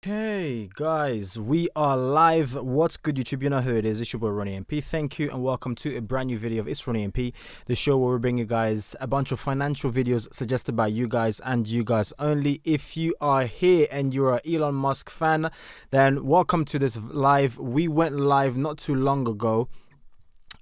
Okay, guys, we are live. What's good, YouTube? You know who it is. It's your boy Ronnie MP. Thank you and welcome to a brand new video of It's Ronnie MP, the show where we bring you guys a bunch of financial videos suggested by you guys and you guys only. If you are here and you're an Elon Musk fan, then welcome to this live. We went live not too long ago.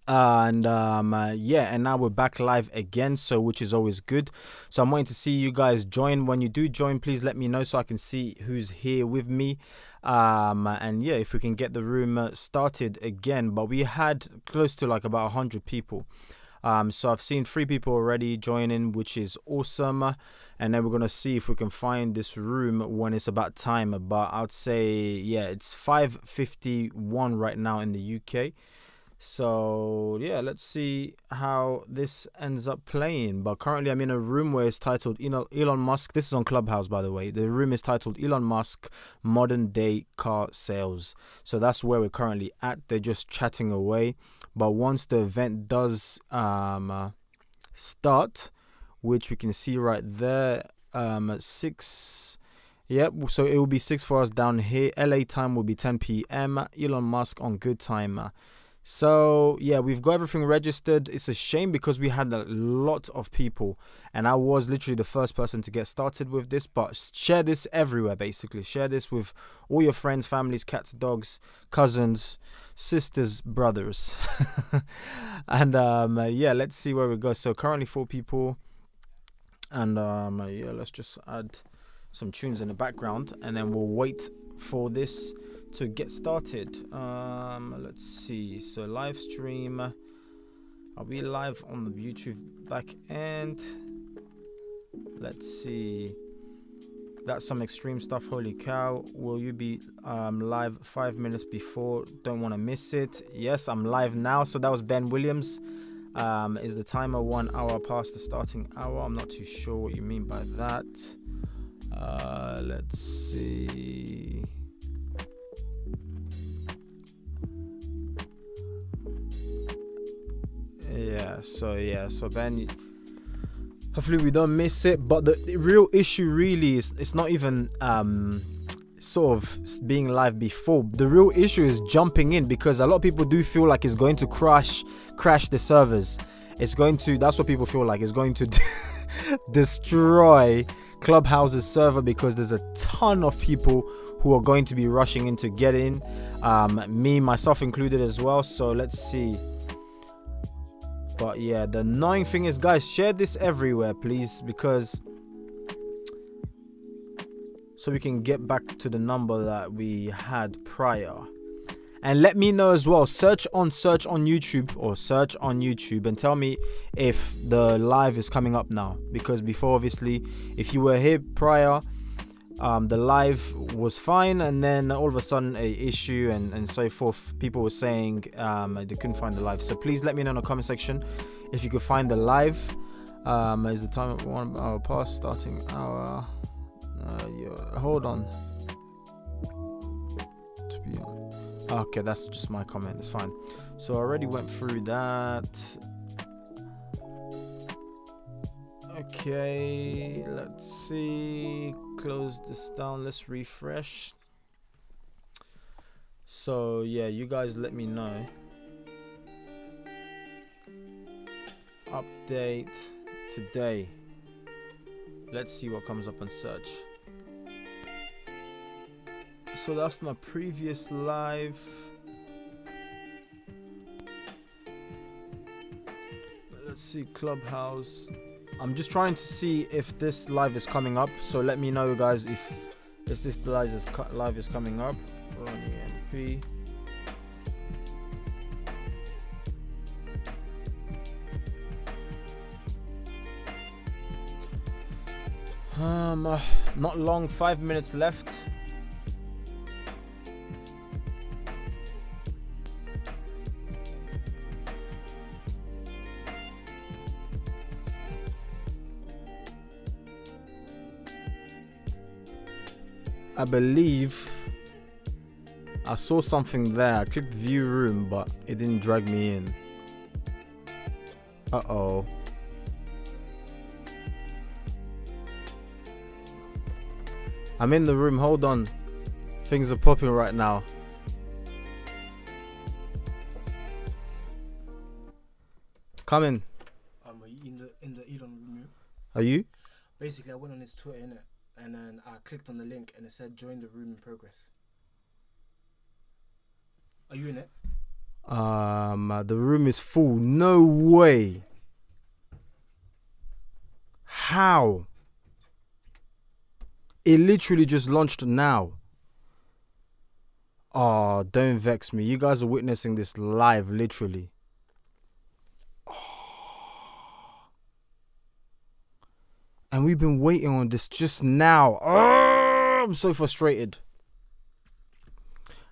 And now we're back live again, so which is always good. So I'm waiting to see you guys join. When you do join, please let me know so I can see who's here with me. And yeah, if we can get the room started again. But we had close to like about 100 people. So I've seen 3 people already joining, which is awesome. And then we're gonna see if we can find this room when it's about time. But I'd say yeah, it's 5:51 right now in the UK. So yeah, let's see how this ends up playing. But currently I'm in a room where it's titled Elon Musk. This is on Clubhouse, by the way. The room is titled Elon Musk Modern Day Car Sales. So that's where we're currently at. They're just chatting away. But once the event does start, which we can see right there, at 6. Yep, so it will be 6 for us down here. LA time will be 10 p.m. Elon Musk on good time. So yeah, we've got everything registered. It's a shame because we had a lot of people and I was literally the first person to get started with this. But share this everywhere, basically. Share this with all your friends, families, cats, dogs, cousins, sisters, brothers. And yeah, let's see where we go. So currently 4 people. And yeah, let's just add some tunes in the background and then we'll wait for this to get started. Let's see. So live stream. Are we live on the YouTube back end? Let's see. That's some extreme stuff. Holy cow. Will you be live 5 minutes before? Don't want to miss it. Yes, I'm live now. So that was Ben Williams. Is the timer 1 hour past the starting hour? I'm not too sure what you mean by that. Let's see. So Ben, hopefully we don't miss it. But the real issue really is it's not even sort of being live before. The real issue is jumping in, because a lot of people do feel like it's going to crash the servers. That's what people feel like. It's going to destroy Clubhouse's server because there's a ton of people who are going to be rushing in to get in, me myself included as well. So let's see. But yeah, the annoying thing is, guys, share this everywhere, please, because so we can get back to the number that we had prior. And let me know as well. Search on YouTube and tell me if the live is coming up now, because before, obviously, if you were here prior, the live was fine, and then all of a sudden a issue and so forth. People were saying they couldn't find the live. So please let me know in the comment section if you could find the live. Is the time at 1 hour past starting hour? Yeah, hold on. To be on. Okay, that's just my comment. It's fine. So I already went through that. Okay, let's see. Close this down. Let's refresh. So yeah, you guys let me know. Update today. Let's see what comes up on search. So that's my previous live. Let's see, Clubhouse. I'm just trying to see if this live is coming up. So let me know, guys, if this live is coming up. Ronnie MP. Not long, 5 minutes left. I believe I saw something there. I clicked view room, but it didn't drag me in. Uh-oh. I'm in the room, hold on. Things are popping right now. Come in. Are you in the Elon room? Are you? Basically, I went on his Twitter, innit? And then I clicked on the link and it said join the room in progress. Are you in it? The room is full. No way. How? It literally just launched now. Oh, don't vex me. You guys are witnessing this live, literally. Oh. And we've been waiting on this just now. Oh, I'm so frustrated.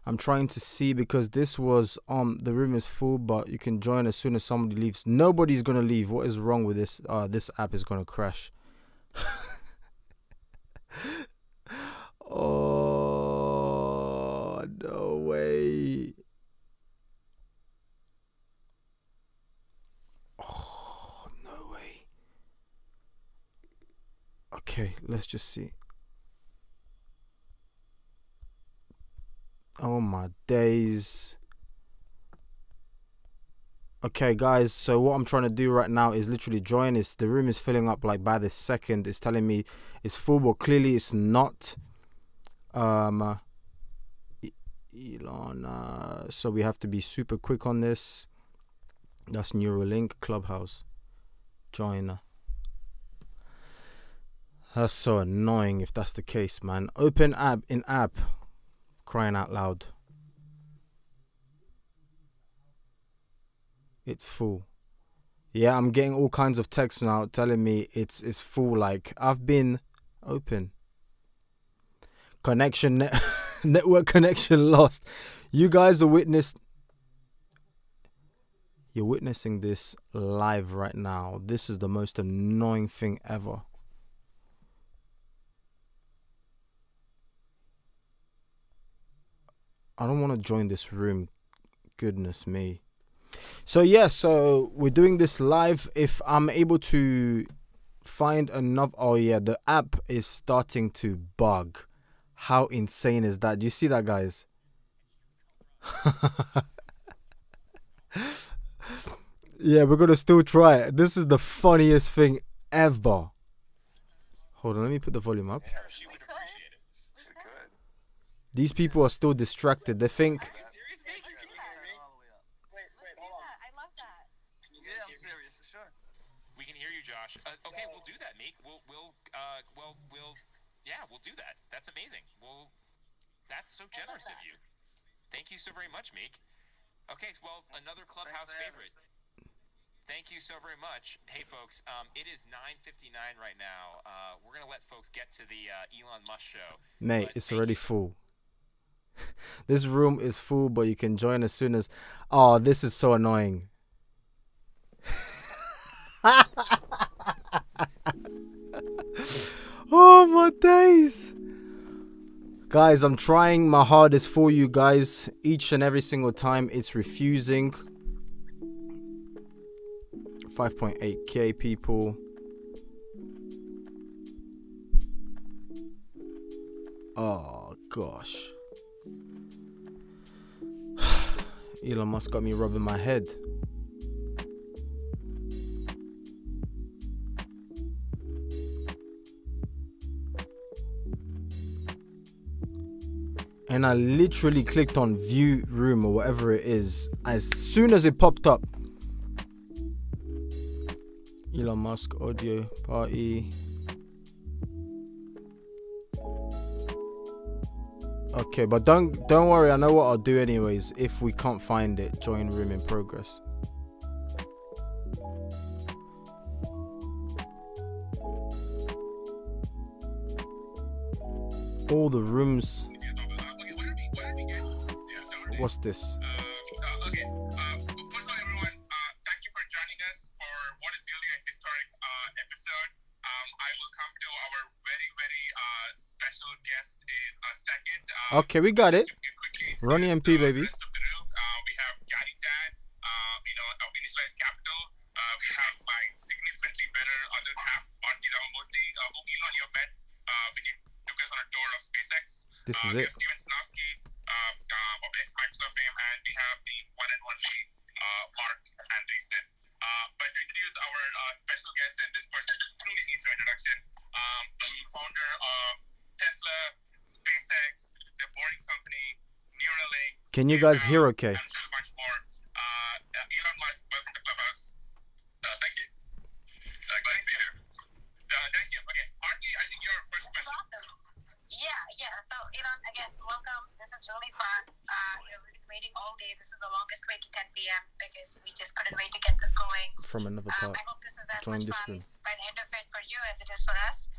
I'm trying to see because this was the room is full, but you can join as soon as somebody leaves. Nobody's gonna leave. What is wrong with this? This app is gonna crash. Oh, no way. Oh, no way. Okay, let's just see. Oh my days. Okay, guys, so what I'm trying to do right now is literally join. The room is filling up like by the second. It's telling me it's full, but clearly it's not. Elon, so we have to be super quick on this. That's Neuralink, Clubhouse. Join. That's so annoying if that's the case, man. Open app in app. Crying out loud. It's full. Yeah, I'm getting all kinds of texts now telling me it's full. Like, I've been open. Connection, network connection lost. You guys are You're witnessing this live right now. This is the most annoying thing ever. I don't want to join this room. Goodness me. So yeah, so we're doing this live. If I'm able to find enough, oh yeah, the app is starting to bug. How insane is that? Do you see that, guys? Yeah, we're gonna still try it. This is the funniest thing ever. Hold on, let me put the volume up. These people are still distracted. They think. We can hear you, Josh. Okay, we'll do that, Meek. We'll do that. That's amazing. That's so generous of you. Thank you so very much, Meek. Okay, well, another Clubhouse favorite. Thank you so very much. Hey, folks, it is 9:59 right now. We're gonna let folks get to the Elon Musk show. Mate, it's already full. This room is full, but you can join as soon as. Oh, this is so annoying. Oh my days. Guys, I'm trying my hardest for you guys. Each and every single time it's refusing. 5.8k people. Oh gosh. Elon Musk got me rubbing my head. And I literally clicked on view room or whatever it is. As soon as it popped up. Elon Musk audio party. Okay, but don't worry, I know what I'll do anyways. If we can't find it, join room in progress. All the rooms. What's this? First of all, everyone, thank you for joining us for what is really a historic episode. I will come to our very, very special guest in a second. Okay, we got it. Ronnie MP, baby. Rest of the room, we have Gary Dan, Initialized Capital. We have my significantly better other half, Marty Ramamurthy, who Elon you met when you took us on a tour of SpaceX. This is we it. have Steven Snoss, Can you guys hear okay? And so much more. Elon Musk, welcome to Clubhouse. Thank you. Glad to be here. Thank you. Okay, Archie, I think you're first question. Awesome. Yeah. So Elon, again, welcome. This is really fun. We've been waiting all day. This is the longest wait to 10 p.m. because we just couldn't wait to get this going. From another part. I hope this is as Join much this fun room. by the end of it for you as it is for us.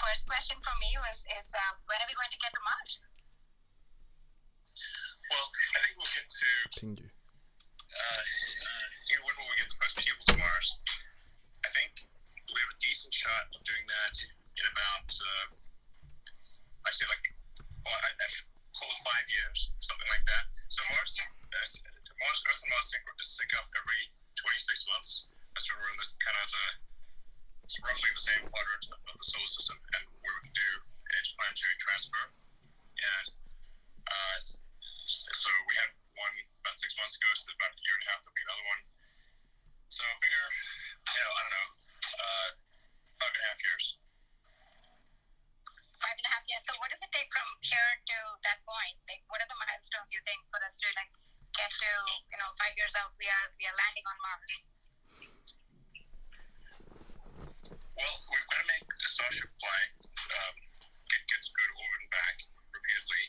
First question from me is when are we going to get to Mars? Well, I think we'll get to Pinged you. when will we get the first people to Mars? I think we have a decent shot of doing that in about, I say like, well, I call it 5 years, something like that. So Mars, Earth and Mars sync up every 26 months. That's when we're in this kind of it's roughly the same quadrant of the solar system, and where we can do interplanetary transfer. And so we had one about 6 months ago, so about a year and a half, there'll be another one. So figure, I don't know, 5.5 years. 5.5 years. So what does it take from here to that point? Like, what are the milestones you think for us to like get to 5 years out? We are landing on Mars. Well, we've got to make the starship fly, get to go to orbit and back repeatedly.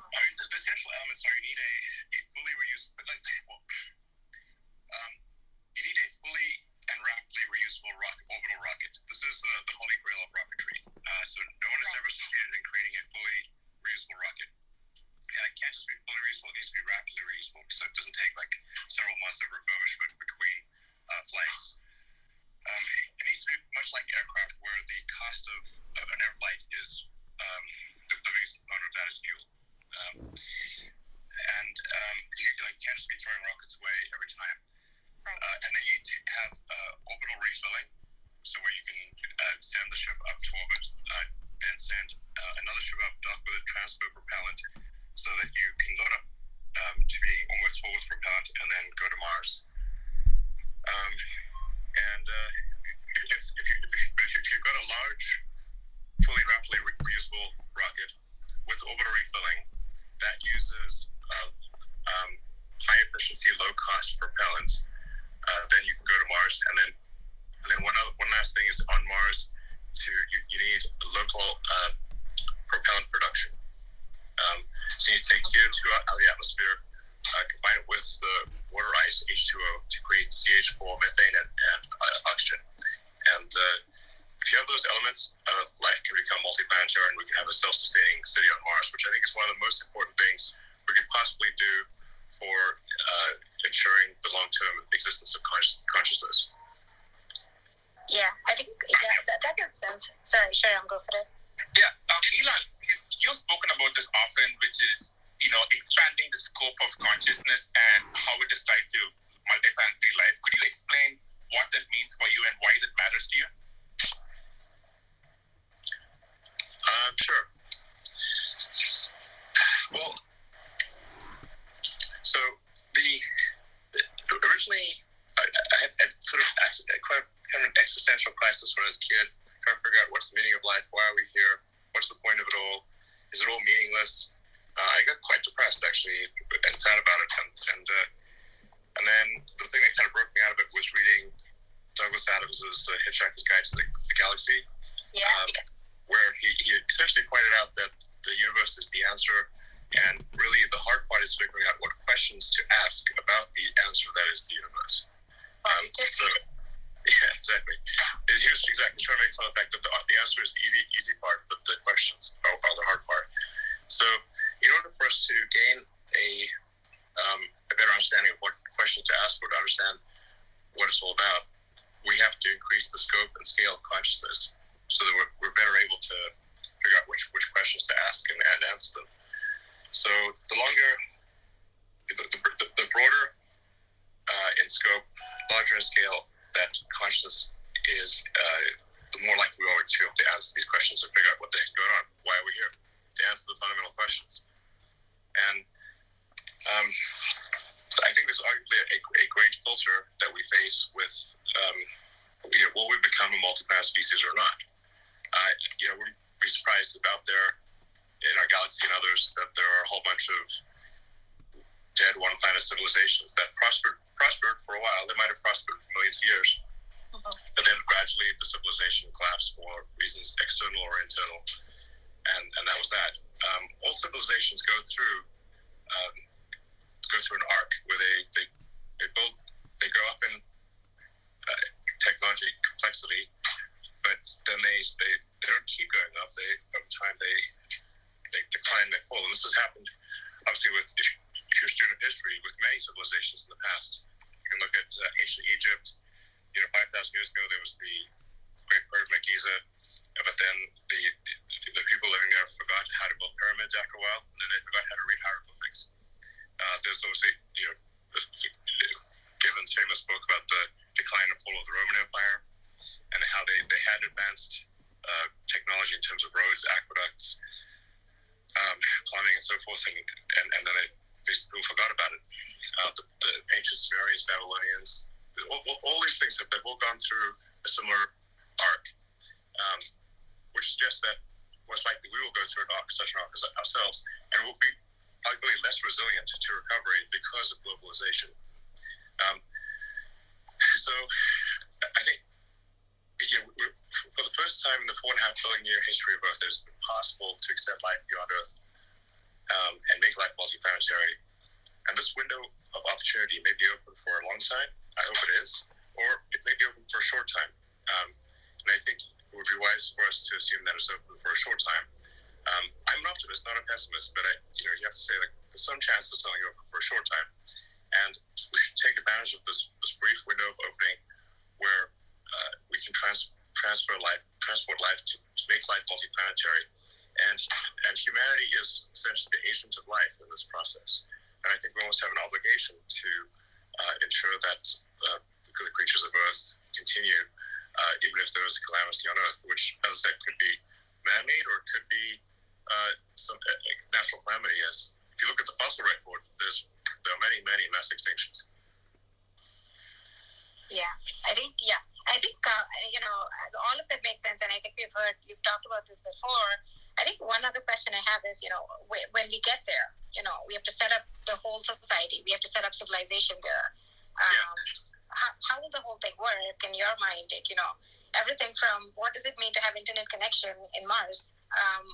I mean, the essential elements are you need a fully reusable, you need a fully and rapidly reusable orbital rocket. This is the holy grail of rocketry. So no one has ever succeeded in creating a fully reusable rocket. And it can't just be fully reusable, it needs to be rapidly reusable, so it doesn't take like several months of refurbishment between flights. It needs to be much like aircraft, where the cost of an air flight is the biggest component of that is fuel. And you can't just be throwing rockets away every time. And then you need to have orbital refilling, so where you can send the ship up to orbit, then send another ship up, dock with a transfer propellant, so that you can load up to being almost full with propellant, and then go to Mars. If you've got a large, fully rapidly reusable rocket with orbital refilling that uses high efficiency, low cost propellant, then you can go to Mars. And then one last thing is, on Mars, you need local propellant production. So you take CO2 out of the atmosphere, combine it with the water ice, H2O, to create CH4, methane, and oxygen. And if you have those elements, life can become multiplanetary, and we can have a self-sustaining city on Mars, which I think is one of the most important things we could possibly do for ensuring the long-term existence of consciousness. Yeah, I think that makes sense. Sorry, Sharon, go for it. Yeah, Elon, you've spoken about this often, which is, expanding the scope of consciousness and how it is tied to multiplanetary life. Could you explain what that means for you and why that matters to you? Sure. Well, so originally I had sort of quite kind of an existential crisis when I was a kid, trying to figure out what's the meaning of life, why are we here, what's the point of it all, is it all meaningless? I got quite depressed, actually, and sad about it, and then the thing that kind of broke me out of it was reading Douglas Adams's Hitchhiker's Guide to the Galaxy, where he essentially pointed out that the universe is the answer, and really the hard part is figuring out what questions to ask about the answer that is the universe. Yeah, exactly. He was exactly trying to make fun of the fact that the answer is the easy part, but the questions are the hard part. So, in order for us to gain a better understanding of what questions to ask, or to understand what it's all about, we have to increase the scope and scale of consciousness, so that we're better able to figure out which questions to ask and answer them. So the longer, the broader in scope, larger in scale that consciousness is, the more likely we are to be able to answer these questions and figure out what the heck's going on. Why are we here? To answer the fundamental questions. And I think there's arguably a great filter that we face with, will we become a multi-planet species or not? We'd be surprised if out there in our galaxy and others that there are a whole bunch of dead one-planet civilizations that prospered for a while. They might have prospered for millions of years, but then gradually the civilization collapsed for reasons external or internal, and that was that. All civilizations go through an arc where they go up in technology complexity, but then they don't keep going up. Over time they decline, they fall, and this has happened obviously with, if you're a student of history, with many civilizations in the past. You can look at ancient Egypt. 5,000 years ago there was the Great Pyramid of Giza, but then the people living there forgot how to build pyramids after a while, and then they forgot how to read hieroglyphics. There's obviously, Gibbon's famous book about the decline and fall of the Roman Empire, and how they had advanced technology in terms of roads, aqueducts, plumbing, and so forth, and then they basically forgot about it. The ancient Sumerians, Babylonians, all these things, they've all gone through a similar arc, which suggests that most likely we will go through such an arc ourselves, and we'll be arguably less resilient to recovery because of globalization. So I think for the first time in the 4.5 billion year history of Earth, it's possible to extend life beyond Earth and make life multiplanetary. And this window of opportunity may be open for a long time. I hope it is, or it may be open for a short time. And I think it would be wise for us to assume that it's open for a short time. I'm an optimist, not a pessimist, but you have to say that there's some chance it's only open for a short time, and we should take advantage of this brief window of opening where we can transport life to make life multiplanetary, and humanity is essentially the agent of life in this process. And I think we almost have an obligation to ensure that the creatures of Earth continue, even if there is a calamity on Earth, which, as I said, could be man-made or it could be some natural calamity. As if you look at the fossil record, there are many mass extinctions. I think all of that makes sense, and I think you've talked about this before. I think one other question I have is, when we get there, we have to set up the whole society, we have to set up civilization there. How will the whole thing work in your mind? Everything from what does it mean to have internet connection in Mars,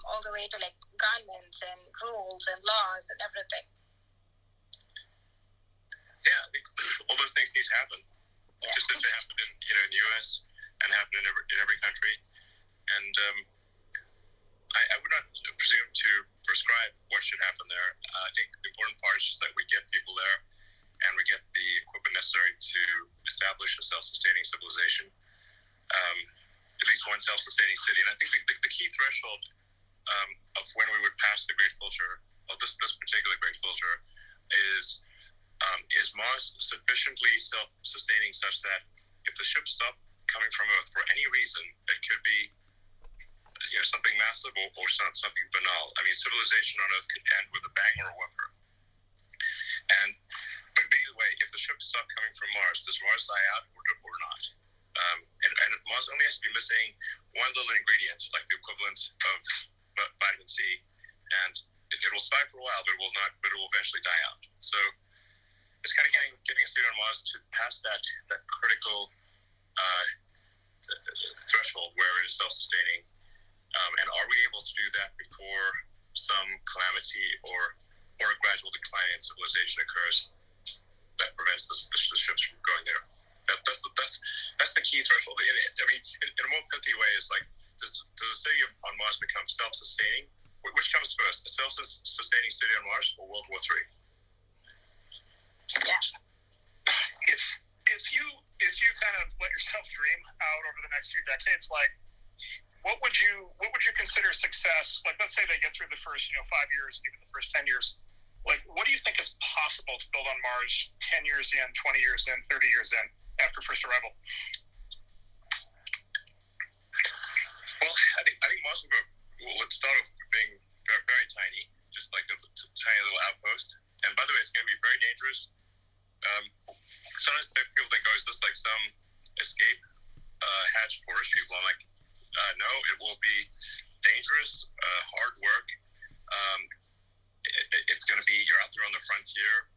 all the way to like governments and rules and laws and everything. Yeah, I think all those things need to happen. Yeah. Just as they happen in the U.S. and happen in every country. And I would not presume to prescribe what should happen there. I think the important part is just that we get people there and we get the equipment necessary to establish a self-sustaining civilization, at least one self-sustaining city. And I think the key threshold of when we would pass the great filter, of this particular great filter, is Mars sufficiently self-sustaining such that if the ships stop coming from Earth for any reason, it could be something massive or something banal. I mean, civilization on Earth could end with a bang or a whimper. But either way, if the ships stop coming from Mars, does Mars die out or not? And Mars only has to be missing one little ingredient, like the equivalent of vitamin C, and it will survive for a while, but it will eventually die out. So it's kind of getting a city on Mars to pass that critical threshold where it is self-sustaining. And are we able to do that before some calamity or a gradual decline in civilization occurs that prevents the ships from going there? That's the key threshold. I mean, in a more pithy way, is like, does the city on Mars become self-sustaining? Which comes first, a self-sustaining city on Mars or World War III? Yeah. If you kind of let yourself dream out over the next few decades, like what would you consider success? Like, let's say they get through the first 5 years, even the first 10 years. Like, what do you think is possible to build on Mars 10 years in, 20 years in, 30 years in after first arrival? Well, I think Mars will start off being very, very tiny, just like a tiny little outpost. And by the way, it's going to be very dangerous. Sometimes people think, is this like some escape hatch for rich people? I'm like, no, it will be dangerous, hard work. It's going to be, you're out there on the frontier.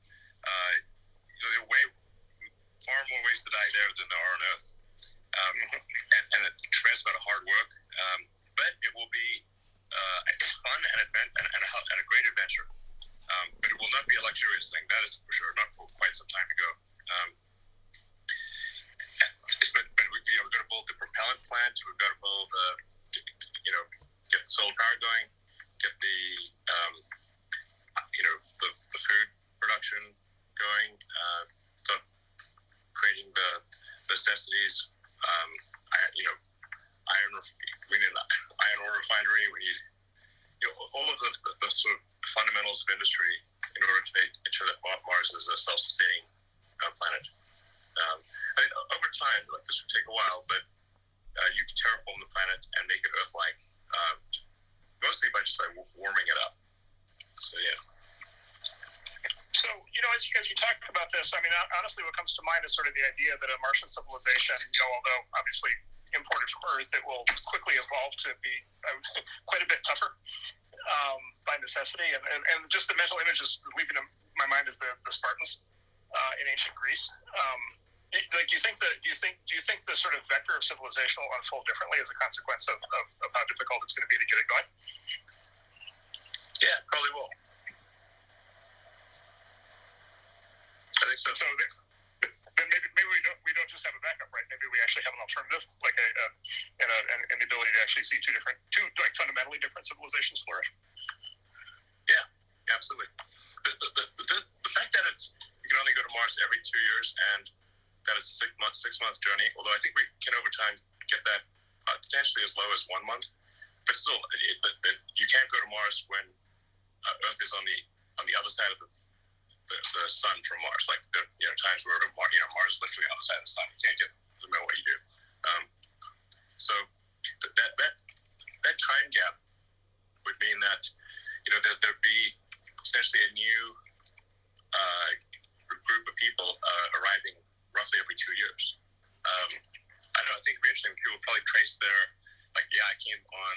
expensive industry in order to ensure that Mars is a self-sustaining planet. I mean, over time, like this would take a while, but you can terraform the planet and make it Earth-like, mostly by just like warming it up. So yeah. So, as you talk about this, I mean, honestly, what comes to mind is sort of the idea that a Martian civilization, although obviously imported from Earth, it will quickly evolve to be quite a bit tougher by necessity. And just the mental images leaving in my mind is the Spartans in ancient Greece. Do you think the sort of vector of civilization will unfold differently as a consequence of how difficult it's going to be to get it going? Yeah, probably will. I think so. So then maybe we don't just have a backup, right? Maybe we actually have an alternative, like an ability to actually see two like fundamentally different civilizations flourish. Yeah, absolutely. The fact that you can only go to Mars every 2 years and that it's a 6 month journey, although I think we can over time get that potentially as low as 1 month, but still, you can't go to Mars when Earth is on the other side of the sun from Mars. Like times where Mars is literally on the side of the sun. You can't get no matter what you do. So that time gap would mean that there'd be essentially a new group of people arriving roughly every 2 years. I don't know. I think it'd be interesting. People would probably trace their I came on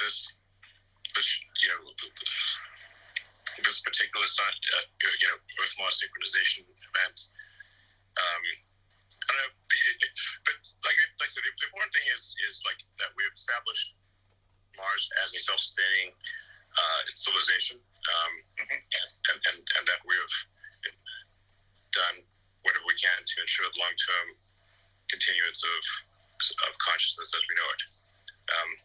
this particular sun, Earth-Mars synchronization event. I don't know, but like I said, the important thing is like that we've established Mars as a self-sustaining civilization, and that we've done whatever we can to ensure the long-term continuance of consciousness as we know it.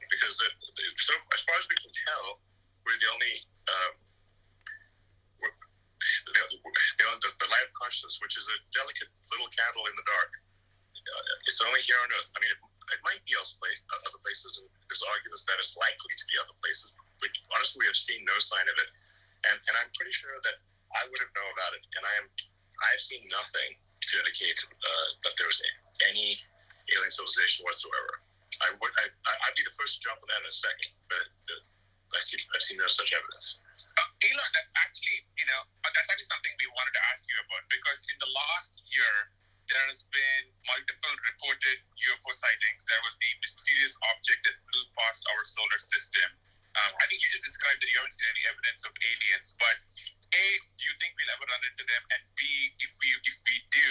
Because so as far as we can tell, we're the only the light of consciousness, which is a delicate little candle in the dark. It's only here on Earth. I mean, it might be other places, and there's arguments that it's likely to be other places. But honestly, we have seen no sign of it, and I'm pretty sure that I wouldn't know about it. And I've seen nothing to indicate that there's any alien civilization whatsoever. I'd be the first to jump on that in a second, but I've seen no such evidence. Elon, that's actually something we wanted to ask you about, because in the last year, there has been multiple reported UFO sightings. There was the mysterious object that flew past our solar system. I think you just described that you haven't seen any evidence of aliens, but A, do you think we'll ever run into them? And B, if we do,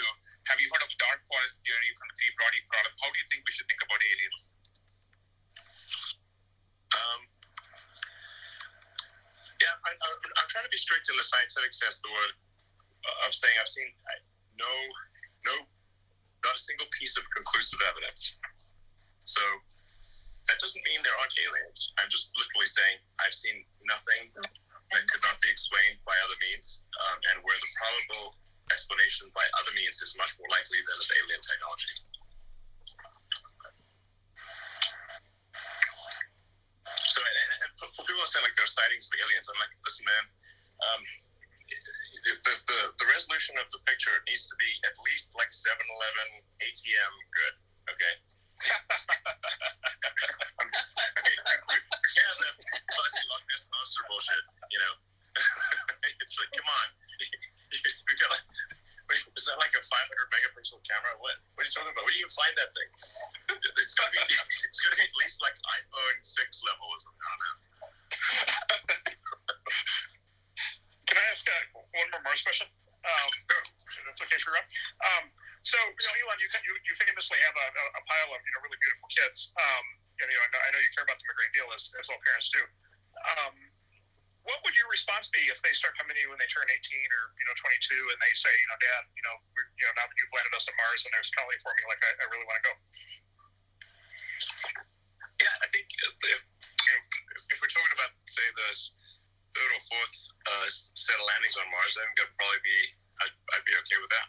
have you heard of dark forest theory from the three-body problem? How do you think we should think about aliens? Yeah, I'm trying to be strict in the scientific sense of the word. Of saying I've seen not a single piece of conclusive evidence. So that doesn't mean there aren't aliens. I'm just literally saying I've seen nothing that could not be explained by other means, and where the probable explanation by other means is much more likely than this alien technology. So, and for people who say like there are sightings of aliens, I'm like, listen, man, the resolution of the picture needs to be at least like 7-Eleven ATM good, okay? We can't have that fuzzy Loch Ness monster bullshit, It's like, come on. We've got is that like a 500 megapixel camera? What are you talking about? Where do you find that thing? It's gonna be at least like iPhone 6 level or something. I don't know. Can I ask one more Mars question? If that's okay for you, Rob. So, Elon, you famously have a pile of really beautiful kids. And I know you care about them a great deal, as all parents do. What would your response be if they start coming to you when they turn 18 or 22, and they say, Dad, now that you've landed us on Mars and there's calling for me, like I really want to go? Yeah, I think if we're talking about, say, the third or fourth set of landings on Mars, I think that'd probably be I'd be okay with that.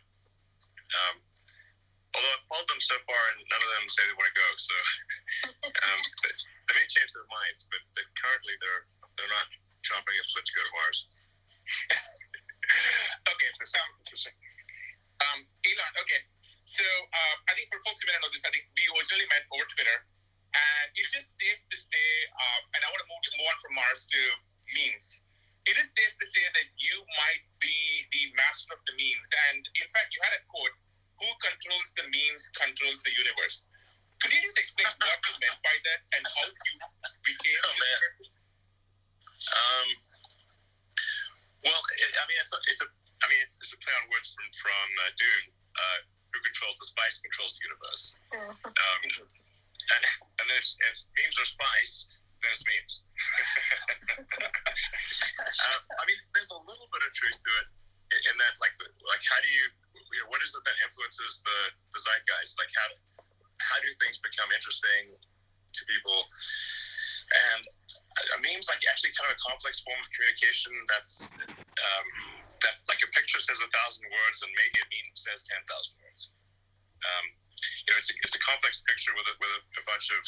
Although I've followed them so far, and none of them say they want to go, so they may change their minds. But currently, they're They're not chomping at the bit to go to Mars. Okay, so sounds interesting. Elon, okay. So I think for folks who may not know this, I think we originally met over Twitter, and it's just safe to say, and I want to move on from Mars to memes. It is safe to say that you might be the master of the memes, and in fact, you had a quote: "Who controls the memes controls the universe." Could you just explain what you meant by that and how you became this person? Well, it's a play on words from Dune. Who controls the spice controls the universe. And if memes are spice, then it's memes. There's a little bit of truth to it in that, like how do you what is it that influences the zeitgeist? Like how do things become interesting to people? And memes like actually kind of a complex form of communication that's that like a picture says 1,000 words and maybe a meme says 10,000 words. It's a complex picture with a bunch of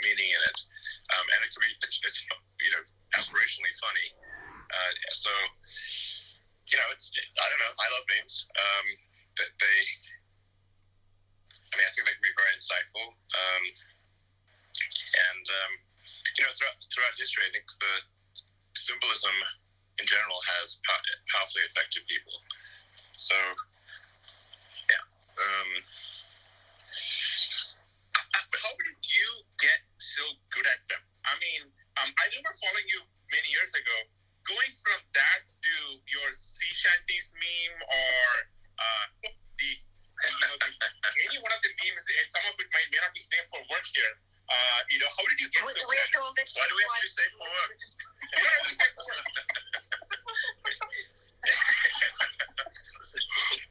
meaning in it, and it can be it's aspirationally funny. So it's I don't know. I love memes. I think they can be very insightful. Throughout history, I think the symbolism in general has powerfully affected people. So, yeah. How did you get so good at them? I remember following you many years ago. Going from that to your sea shanties meme or any one of the memes, and some of it may not be safe for work here. How did you get so good? Why do we have to be safe for work?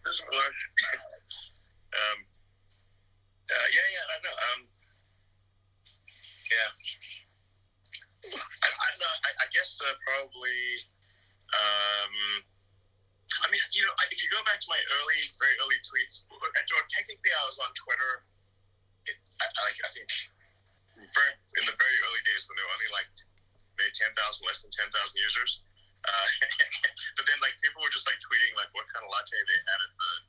This work. I know. I don't know. I guess probably. If you go back to my very early tweets, or technically I was on Twitter. I think in the very early days when there were only maybe 10,000, less than 10,000 users. But then people were just tweeting what kind of latte they had at the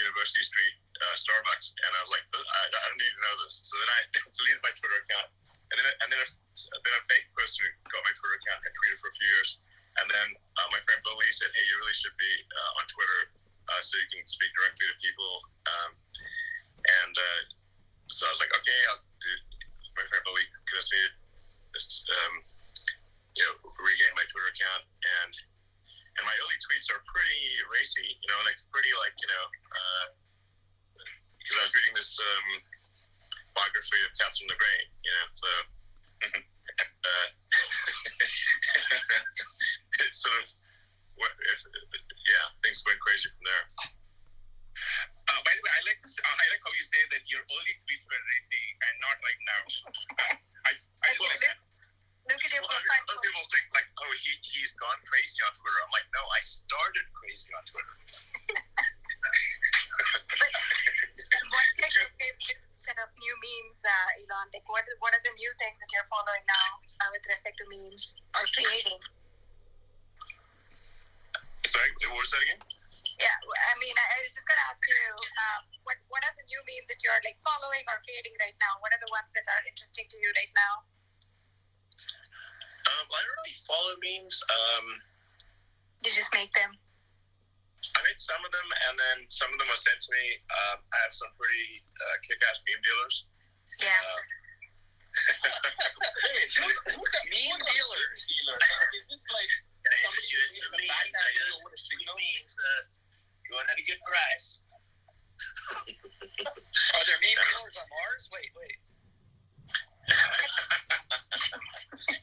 University Street Starbucks, and I was like, I don't need to know this. So then I deleted my Twitter account, and then a fake person who got my Twitter account had tweeted for a few years, and then my friend Billy said, hey, you really should be on Twitter so you can speak directly to people. So I was like, okay, I'll do. My friend Billy convinced me to regain my Twitter account, and my early tweets are pretty racy, pretty because I was reading this biography of Catherine the Great, so it's sort of things went crazy from there. By the way, I like how you say that your early tweets were racy and not like now. Look at your profile. Other people think he's gone crazy on Twitter. I'm like, no, I started crazy on Twitter. What's your favorite set of new memes, Elon? What are the new things that you're following now with respect to memes or creating? Sorry, what was that again? Yeah, I was just going to ask you, what are the new memes that you're following or creating right now? What are the ones that are interesting to you right now? I don't really follow memes. You just make them? I make some of them, and then some of them are sent to me. I have some pretty kick-ass meme dealers. Yeah. Who's a meme dealer? Is this somebody memes you want at a good price. Are there meme dealers on Mars? Wait.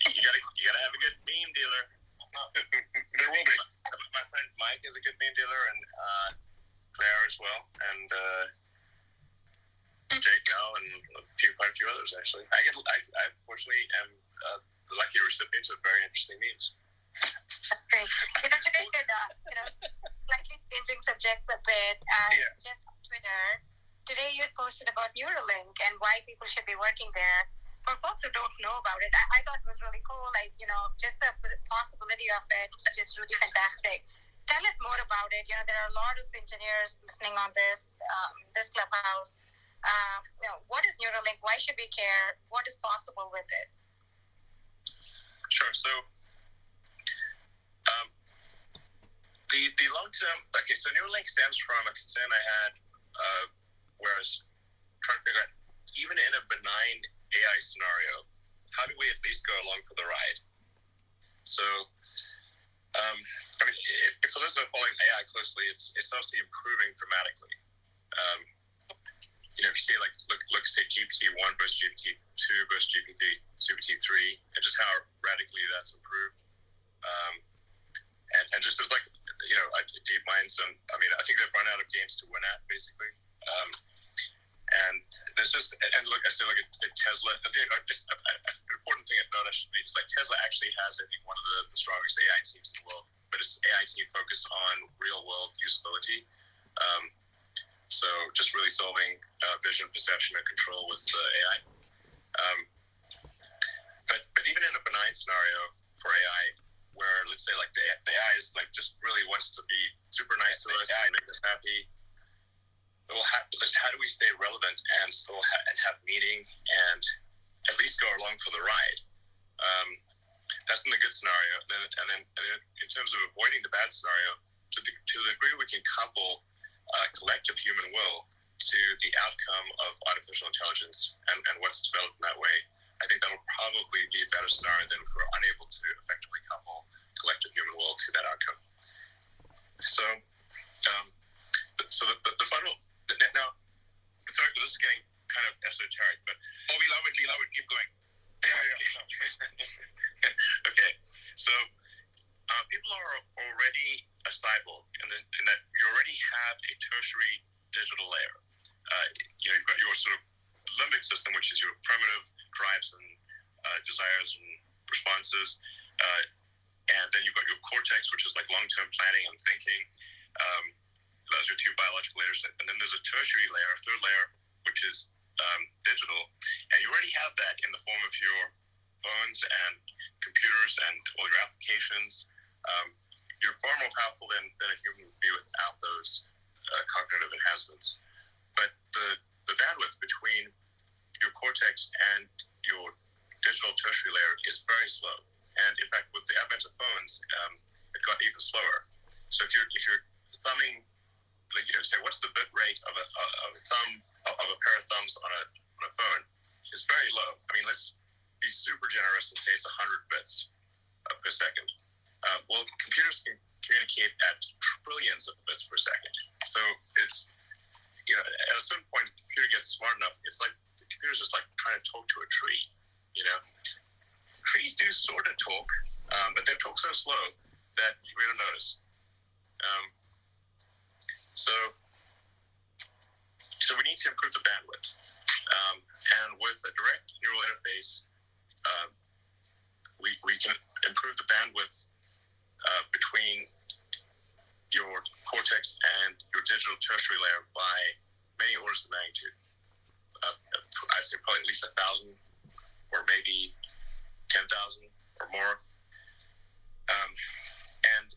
You gotta have a good meme dealer. There will be. My friend Mike is a good meme dealer, and Claire as well, and Jake now, and quite a few others actually. I fortunately am the lucky recipient of very interesting memes. That's great. Today you're slightly changing subjects a bit. Just on Twitter, today you had posted about Neuralink and why people should be working there. for folks who don't know about it, I thought it was really cool. Like, just the possibility of it is just really fantastic. Tell us more about it. There are a lot of engineers listening on this Clubhouse. What is Neuralink? Why should we care? What is possible with it? Sure. So, the long term. Okay, so Neuralink stems from a concern I had, where I was trying to figure out, even in a benign AI scenario, how do we at least go along for the ride? So, if for those who are following AI closely, it's obviously improving dramatically. If you see look say GPT-1 versus GPT-2 versus GPT-3, and just how radically that's improved. And just as deep minds, and I think they've run out of games to win at, basically. And there's just, and look, I say look at Tesla. I think an important thing I note I should make is Tesla actually has, I think, one of the strongest AI teams in the world, but it's an AI team focused on real world usability. So just really solving vision, perception, and control with AI. But even in a benign scenario for AI, where let's say the AI is just really wants to be super nice to us and make us happy. Well, how do we stay relevant and still have meaning and at least go along for the ride? That's in the good scenario. And then in terms of avoiding the bad scenario, to the degree we can couple collective human will to the outcome of artificial intelligence and what's developed in that way, I think that'll probably be a better scenario than if we're unable to effectively couple collective human will to that outcome. So, the final. Now, sorry, this is getting kind of esoteric, but we love it. Keep going. Okay, so people are already a cyborg, and that you already have a tertiary digital layer. You've got your sort of limbic system, which is your primitive drives and desires and responses, and then you've got your cortex, which is long-term planning and thinking. Those are two biological layers, and then there's a tertiary layer, a third layer, which is digital, and you already have that in the form of your phones and computers and all your applications. You're far more powerful than a human would be without those cognitive enhancements. But the bandwidth between your cortex and your digital tertiary layer is very slow, and in fact, with the advent of phones, it got even slower. So if you're thumbing, say what's the bit rate of a pair of thumbs on a phone, it's very low. Let's be super generous and say it's 100 bits per second. Well, computers can communicate at trillions of bits per second. So it's, at a certain point, the computer gets smart enough, it's like the computer's just trying to talk to a tree. Trees do sort of talk, but they talk so slow that we don't notice. So we need to improve the bandwidth. And with a direct neural interface, we can improve the bandwidth between your cortex and your digital tertiary layer by many orders of magnitude. I'd say probably at least 1,000 or maybe 10,000 or more. And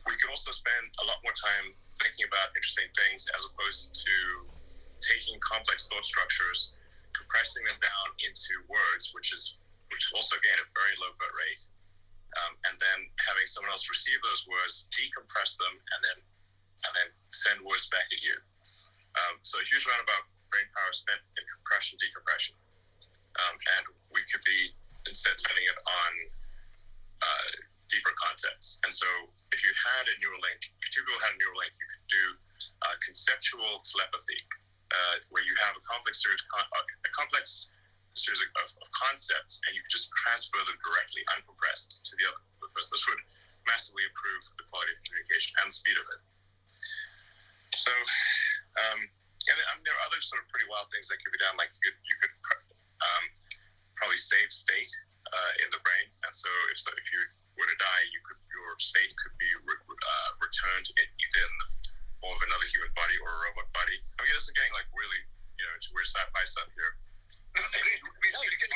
we can also spend a lot more time thinking about interesting things as opposed to taking complex thought structures, compressing them down into words, which also again a very low bit rate, and then having someone else receive those words, decompress them, and then send words back at you. So a huge amount of our brain power spent in compression, decompression, and we could be instead spending it on deeper concepts. And so if you had a Neuralink, if two people had a Neuralink, you could do conceptual telepathy, where you have a complex series of concepts, and you could just transfer them directly, uncompressed, to the other person. This would massively improve the quality of communication and the speed of it. So, and there are other sort of pretty wild things that could be done, like you could probably save state in the brain, and so if you were to die, your state could be returned either in the form of another human body or a robot body. This is getting really into weird sci-fi stuff here. We know you get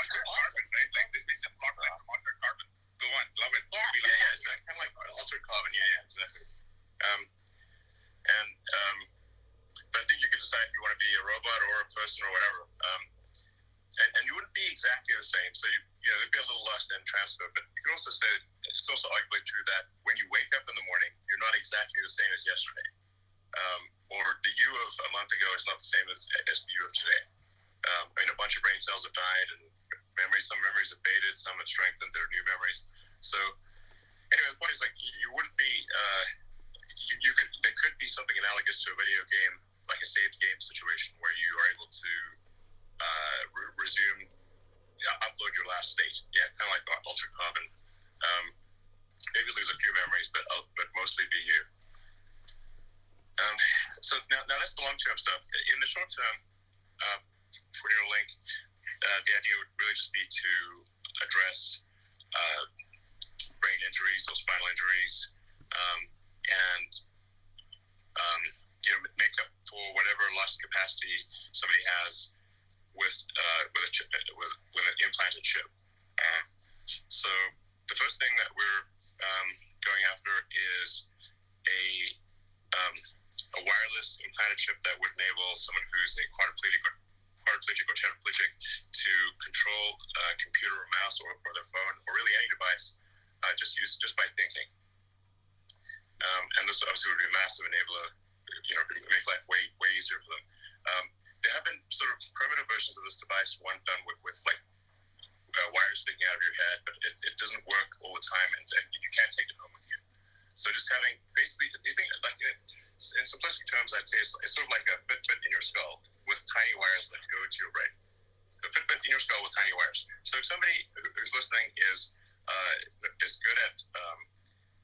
it's also arguably true that when you wake up in the morning, you're not exactly the same as yesterday. Or the you of a month ago is not the same as the you of today. A bunch of brain cells have died, and some memories have faded, some have strengthened, there are new memories. So, anyway, the point is, like, you wouldn't be, there could be something analogous to a video game, like a saved game situation, where you are able to resume, upload your last state. Yeah, kind of like Altered Carbon. Maybe lose a few memories, but mostly be you. So now that's the long-term stuff. In the short term, for Neuralink, the idea would really just be to address brain injuries or spinal injuries, and make up for whatever lost capacity somebody has with an implanted chip. So the first thing that we're going after is a wireless implanted chip that would enable someone who's a quadriplegic or tetraplegic to control a computer or mouse or their phone or really any device just by thinking. And this obviously would be a massive enabler, make life way easier for them. There have been sort of primitive versions of this device, one done with wires sticking out of your head, but it doesn't work all the time, and you can't take it home with you. So just having, basically, you think, like, in simplistic terms, I'd say it's sort of like a Fitbit in your skull with tiny wires that go into your brain. A Fitbit in your skull with tiny wires. So if somebody who's listening is good at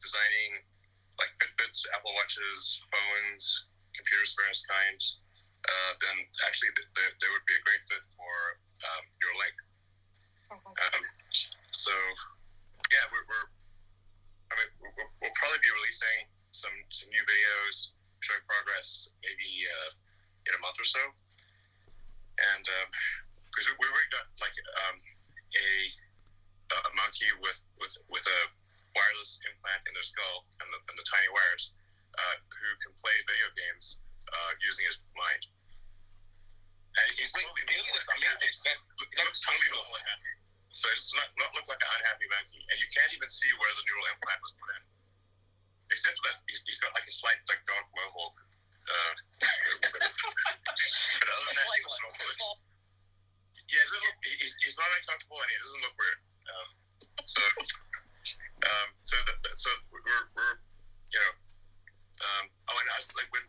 designing, like, Fitbits, Apple Watches, phones, computers of various kinds, then actually they would be a great fit for Neuralink. So yeah, we'll probably be releasing some new videos showing progress maybe in a month or so, and because we've already got like a monkey with a wireless implant in their skull and the tiny wires who can play video games using his mind. And he's totally normal. He looks totally normal and happy. So it's not look like an unhappy monkey. And you can't even see where the neural implant was put in. Except that he's got like a slight like dark mohawk. But other than that, he's not uncomfortable and he doesn't look weird. So we're and I was like when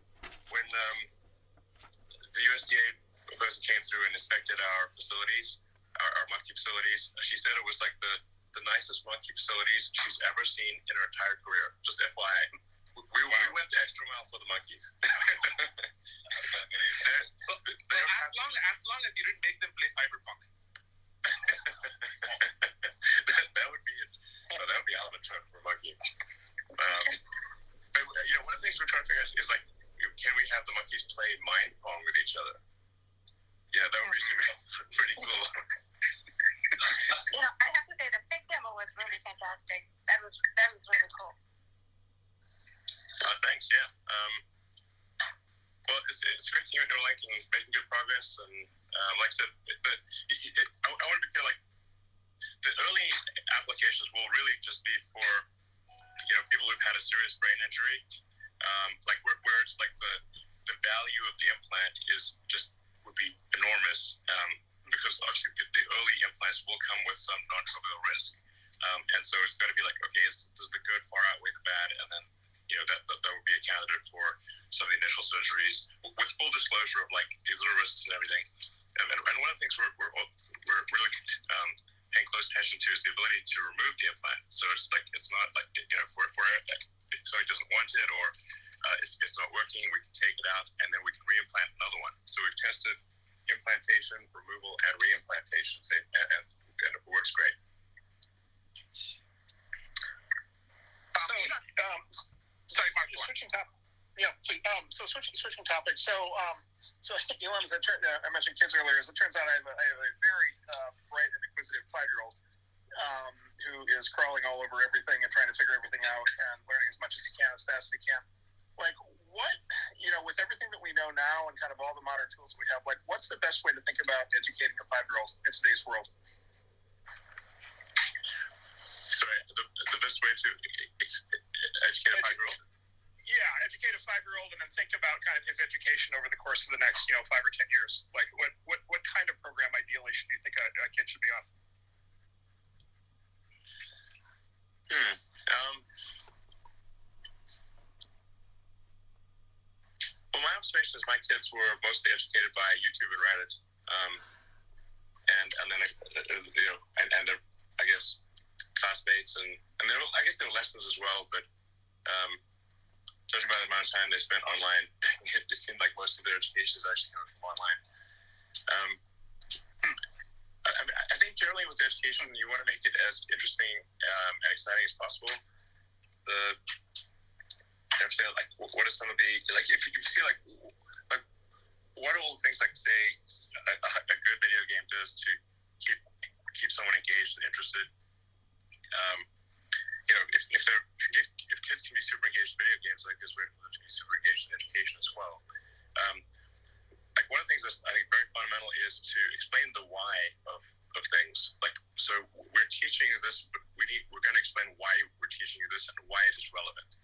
the USDA person came through and inspected our facilities, our monkey facilities, she said it was like the nicest monkey facilities she's ever seen in her entire career. Just FYI. We went the extra mile for the monkeys. As long as you didn't make them play Cyberpunk. that would be it. That would be a hell of a trend for a monkey. But one of the things we're trying to figure out is like, can we have the monkeys play mind pong with each other? Yeah, that would be pretty cool. I have to say the pig demo was really fantastic. That was really cool. Thanks. Yeah. Well, it's a great team at Neuralink and making good progress. And like I said, I want to be clear. Like the early applications will really just be for people who've had a serious brain injury, like where it's like the value of the implant would be enormous, because obviously the early implants will come with some non-trivial risk, and so it's got to be like, okay, does the good far outweigh the bad, and then that would be a candidate for some of the initial surgeries with full disclosure of like the little risks and everything. And one of the things we're really paying close attention to is the ability to remove the implant. So it's not like if somebody doesn't want it or it's not working, we can take it out and then we can reimplant another one. So we've tested implantation, removal, and reimplantation, and it works great. Sorry, Mark, just switching topics. Yeah, so switching topics. So Elon, as I mentioned kids earlier, as it turns out, I have a very bright and inquisitive 5-year-old who is crawling all over everything and trying to figure everything out and learning as much as he can, as fast as he can. Like, what, with everything that we know now and kind of all the modern tools we have, like, what's the best way to think about educating a 5-year-old in today's world? Sorry, the best way to educate a 5-year-old. Yeah, educate a 5-year-old and then think about kind of his education over the course of the next 5 or 10 years. Like what kind of program ideally should you think a kid should be on? Well, my observation is my kids were mostly educated by YouTube and Reddit, and then I guess classmates and I guess there were lessons as well, but judging by the amount of time they spent online, it seemed like most of their education is actually coming from online. I think generally with education, you want to make it as interesting and exciting as possible. I'm saying, like, what are some of the, like, if you see, like what are all the things, like, say, a good video game does to keep someone engaged and interested? If kids can be super engaged in video games, like, there's way for them to be super engaged in education as well. Like, one of the things that's, I think, very fundamental is to explain the why of things. Like, so we're teaching you this, but we're going to explain why we're teaching you this and why it is relevant.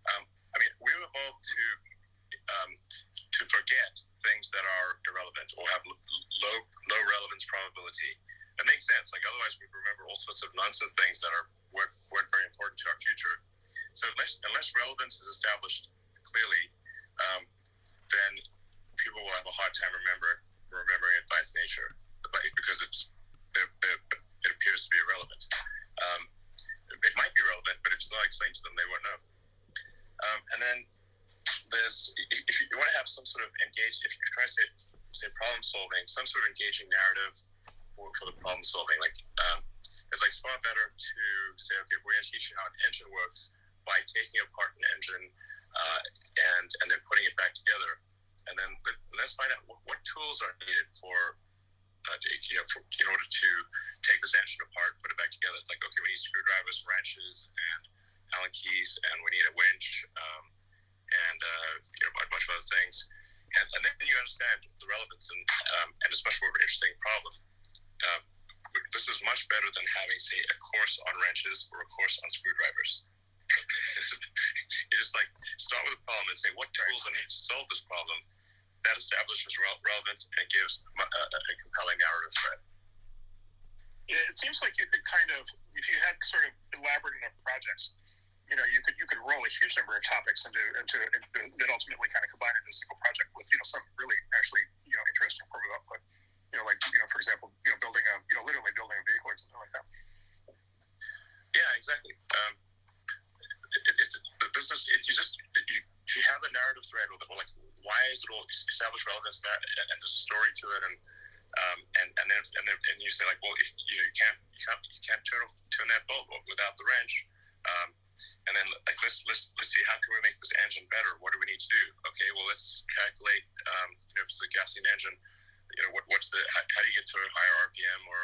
I mean, we were evolved to forget things that are irrelevant or have low relevance probability. It makes sense. Like, otherwise we remember all sorts of nonsense things that weren't very important to our future. So unless relevance is established clearly, then people will have a hard time remembering it by its nature, because it appears to be irrelevant. It might be relevant, but if it's not explained to them, they won't know. And then if you want to have some sort of engaged, if you're trying to say problem solving, some sort of engaging narrative for the problem solving, like it's like far better to say, okay, we're going to teach you how an engine works by taking apart an engine and then putting it back together, and then let's find out what tools are needed in order to take this engine apart, put it back together. It's like, okay, we need screwdrivers, wrenches, and Allen keys, and we need a winch, and a bunch of other things, and then you understand the relevance, and it's much more of an interesting problem. This is much better than having, say, a course on wrenches or a course on screwdrivers. You just, like, start with a problem and say, what tools I need to solve this problem. That establishes relevance and gives a compelling narrative thread. Yeah, it seems like you could kind of, if you had sort of elaborate enough projects, you could roll a huge number of topics into that ultimately kind of combine into a single project with some really actually interesting form of output. For example, literally building a vehicle or something like that. Yeah, exactly. You have a narrative thread with it. Well, like, why is it all established relevance that, and there's a story to it, and then you say, like, well, if you can't turn that bolt without the wrench. And then, like, let's see, how can we make this engine better? What do we need to do? Okay, well, let's calculate if it's a gasoline engine, how do you get to a higher RPM or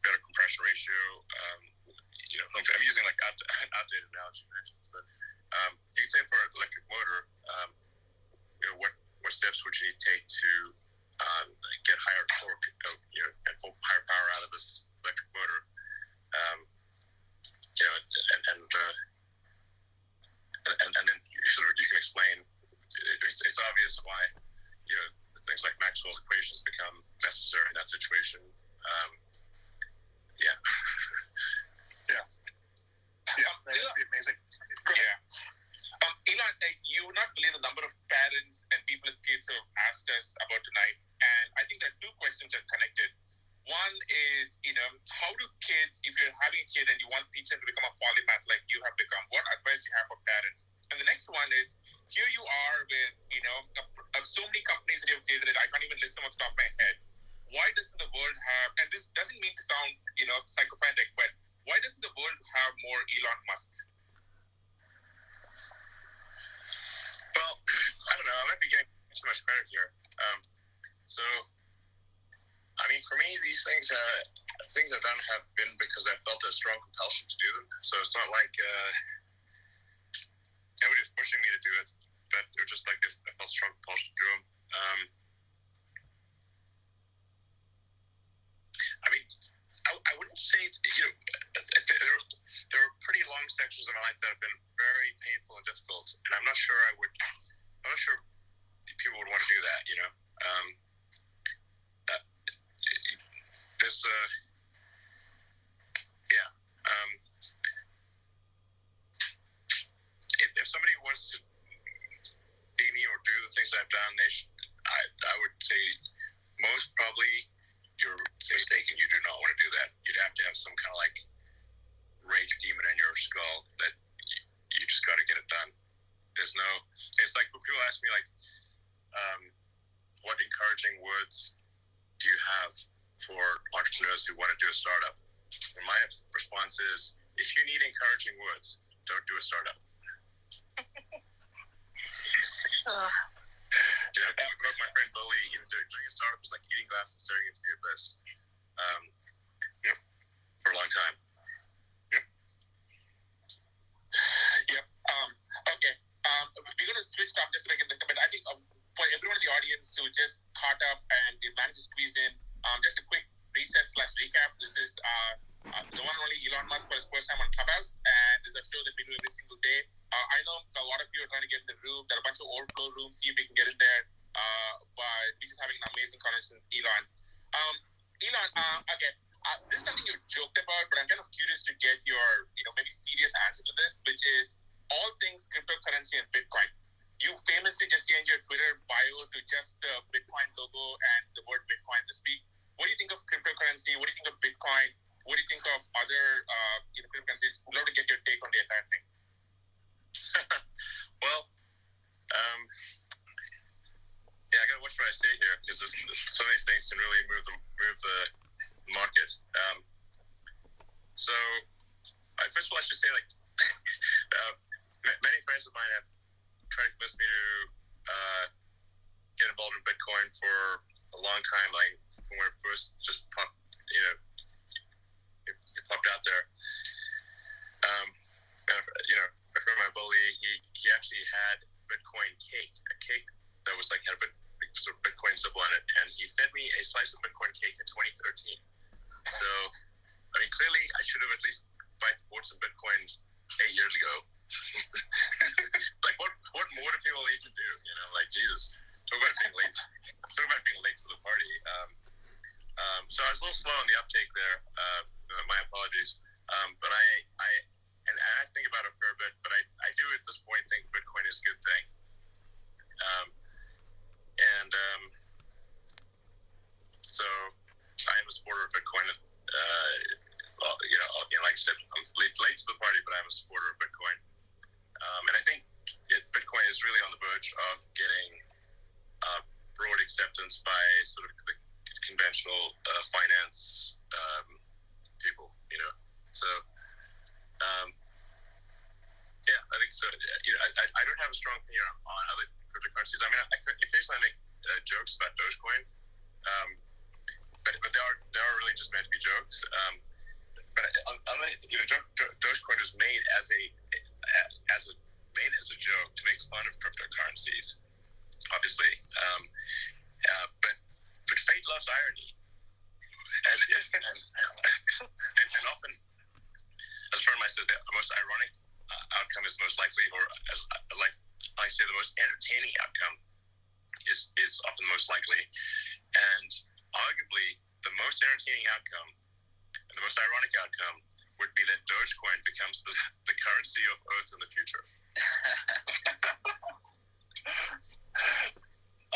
better compression ratio? I'm using, like, outdated analogy engines, but you can say for an electric motor, what steps would you take to get higher torque, and pull higher power out of this electric motor? And then you can explain. It's obvious why things like Maxwell's equations become necessary in that situation. Yeah. That'd be amazing. Yeah. Elon, you would not believe the number of parents and people with kids who have asked us about tonight, and I think there are two questions that are connected. One is, how do kids, if you're having a kid and you want teach them to become a polymath like you have become, what advice you have for parents? And the next one is, here you are with, so many companies that you've created, I can't even list them off the top of my head. Why doesn't the world have, and this doesn't mean to sound, psychopathic, but why doesn't the world have more Elon Musks? Well, I don't know. I might be getting too much credit here. I mean, for me, these things I've done have been because I felt a strong compulsion to do them. So it's not like nobody's pushing me to do it, but they're just like I felt strong compulsion to do them. I mean, I I wouldn't say, there are pretty long sections of my life that have been very painful and difficult, and I'm not sure people would want to do that, there's if somebody wants to be me or do the things I've done, I would say most probably you're mistaken. You do not want to do that. You'd have to have some kind of like rage demon in your skull that you just got to get it done. It's like when people ask me like, what encouraging words do you have for entrepreneurs who want to do a startup? And my response is, if you need encouraging words, don't do a startup. My friend Billy, doing a startup was like eating glass and staring into the abyss. For a long time. Yep. Okay. We're going to switch up just a second. But I think for everyone in the audience who just caught up and they managed to squeeze in, just a quick reset/recap. This is the one and only Elon Musk for his first time on Clubhouse, and this is a show that we do every single day. I know a lot of you are trying to get in the room. There are a bunch of overflow rooms. See if we can get in there. But we're just having an amazing conversation with Elon. Elon, okay. This is something you joked about, but I'm kind of curious to get your, maybe serious answer to this, which is all things cryptocurrency and Bitcoin. You famously just changed your Twitter bio to just the Bitcoin logo and the word Bitcoin to speak. What do you think of cryptocurrency? What do you think of Bitcoin? What do you think of other cryptocurrencies? We'd love to get your take on the entire thing. Well, I gotta watch what I say here because some of these things can really move the market. So, first of all, I should say many friends of mine have tried to convince me to get involved in Bitcoin for a long time. Like when it first just popped, it popped out there. A friend of mine, Bully, he actually had Bitcoin cake, a cake that was had a sort of Bitcoin symbol on it, and he fed me a slice of Bitcoin cake in 2013. So, clearly I should have at least bought some Bitcoin 8 years ago. What more do people need to do? Jesus, talk about being late to the party. So I was a little slow on the uptake there. My apologies. But I think about it a fair bit, but I do at this point think Bitcoin is a good thing. So I am a supporter of Bitcoin. Like I said, I'm late to the party, but I'm a supporter of Bitcoin. And I think Bitcoin is really on the verge of getting broad acceptance by sort of the conventional finance people, So, I think so. I don't have a strong opinion on other cryptocurrencies. Occasionally I make jokes about Dogecoin, but they are really just meant to be jokes. But Dogecoin was made as a joke to make fun of cryptocurrencies, obviously. But fate loves irony, and often, as a friend of mine said, the most ironic outcome is most likely, or as I say, the most entertaining outcome is often most likely, and arguably the most entertaining outcome and the most ironic outcome would be that Dogecoin becomes the currency of Earth in the future.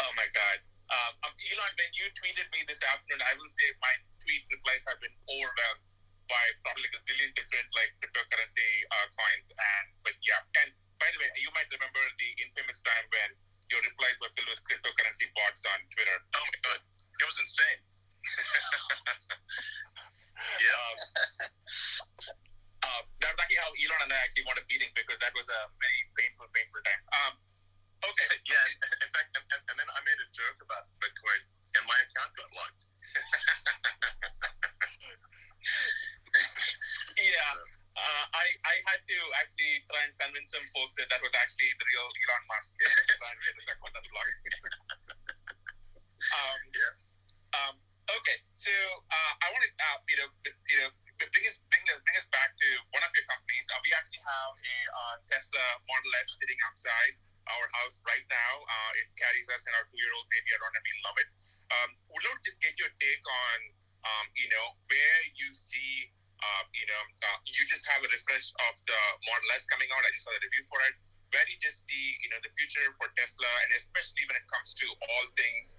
Oh my God. Elon, when you tweeted me this afternoon, I will say my tweet replies have been overwhelmed by probably a zillion different cryptocurrency coins. But by the way, you might remember the infamous time when your replies were filled with cryptocurrency bots on Twitter. Oh my God, it was insane. That's lucky how Elon and I actually wound up meeting, because that was a very painful time. Okay. Yeah, in fact, and then I made a joke about Bitcoin, and my account got locked. I had to actually try and convince some folks that was actually the real Elon Musk. Try and get his account unblocked. Okay, so I wanted have a Tesla Model S sitting outside our house right now. It carries us and our 2-year-old baby around, and we love it. Would love to just get your take on, where you see, you just have a refresh of the Model S coming out. I just saw the review for it. Where do you just see, the future for Tesla, and especially when it comes to all things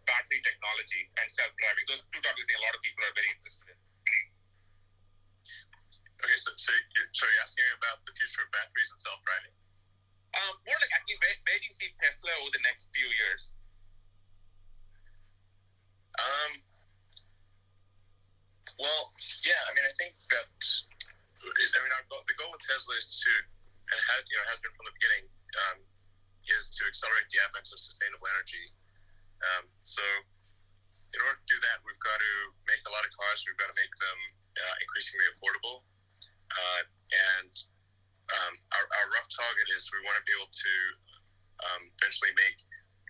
battery technology and self-driving? Those two topics a lot of people are very interested in. Okay, so you're asking me about the future of batteries and self-driving? More like, actually, where do you see Tesla over the next few years? Well, yeah, I think that, the goal with Tesla is to, and has been from the beginning, is to accelerate the advent of sustainable energy. So in order to do that, we've got to make a lot of cars. We've got to make them increasingly affordable. And our rough target is we want to be able to eventually make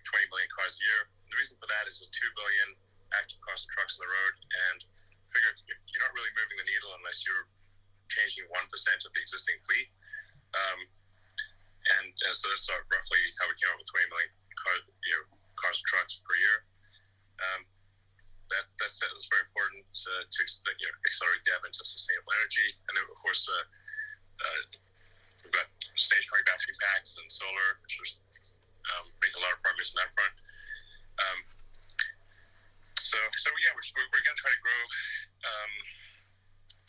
20 million cars a year. The reason for that is there's 2 billion active cars and trucks on the road, and figure you're not really moving the needle unless you're changing 1% of the existing fleet. And so that's roughly how we came up with 20 million cars and trucks per year. That's very important to accelerate the advent of sustainable energy. And then, of course, we've got stationary battery packs and solar, which is make a lot of progress on that front. So yeah, we're going to try to grow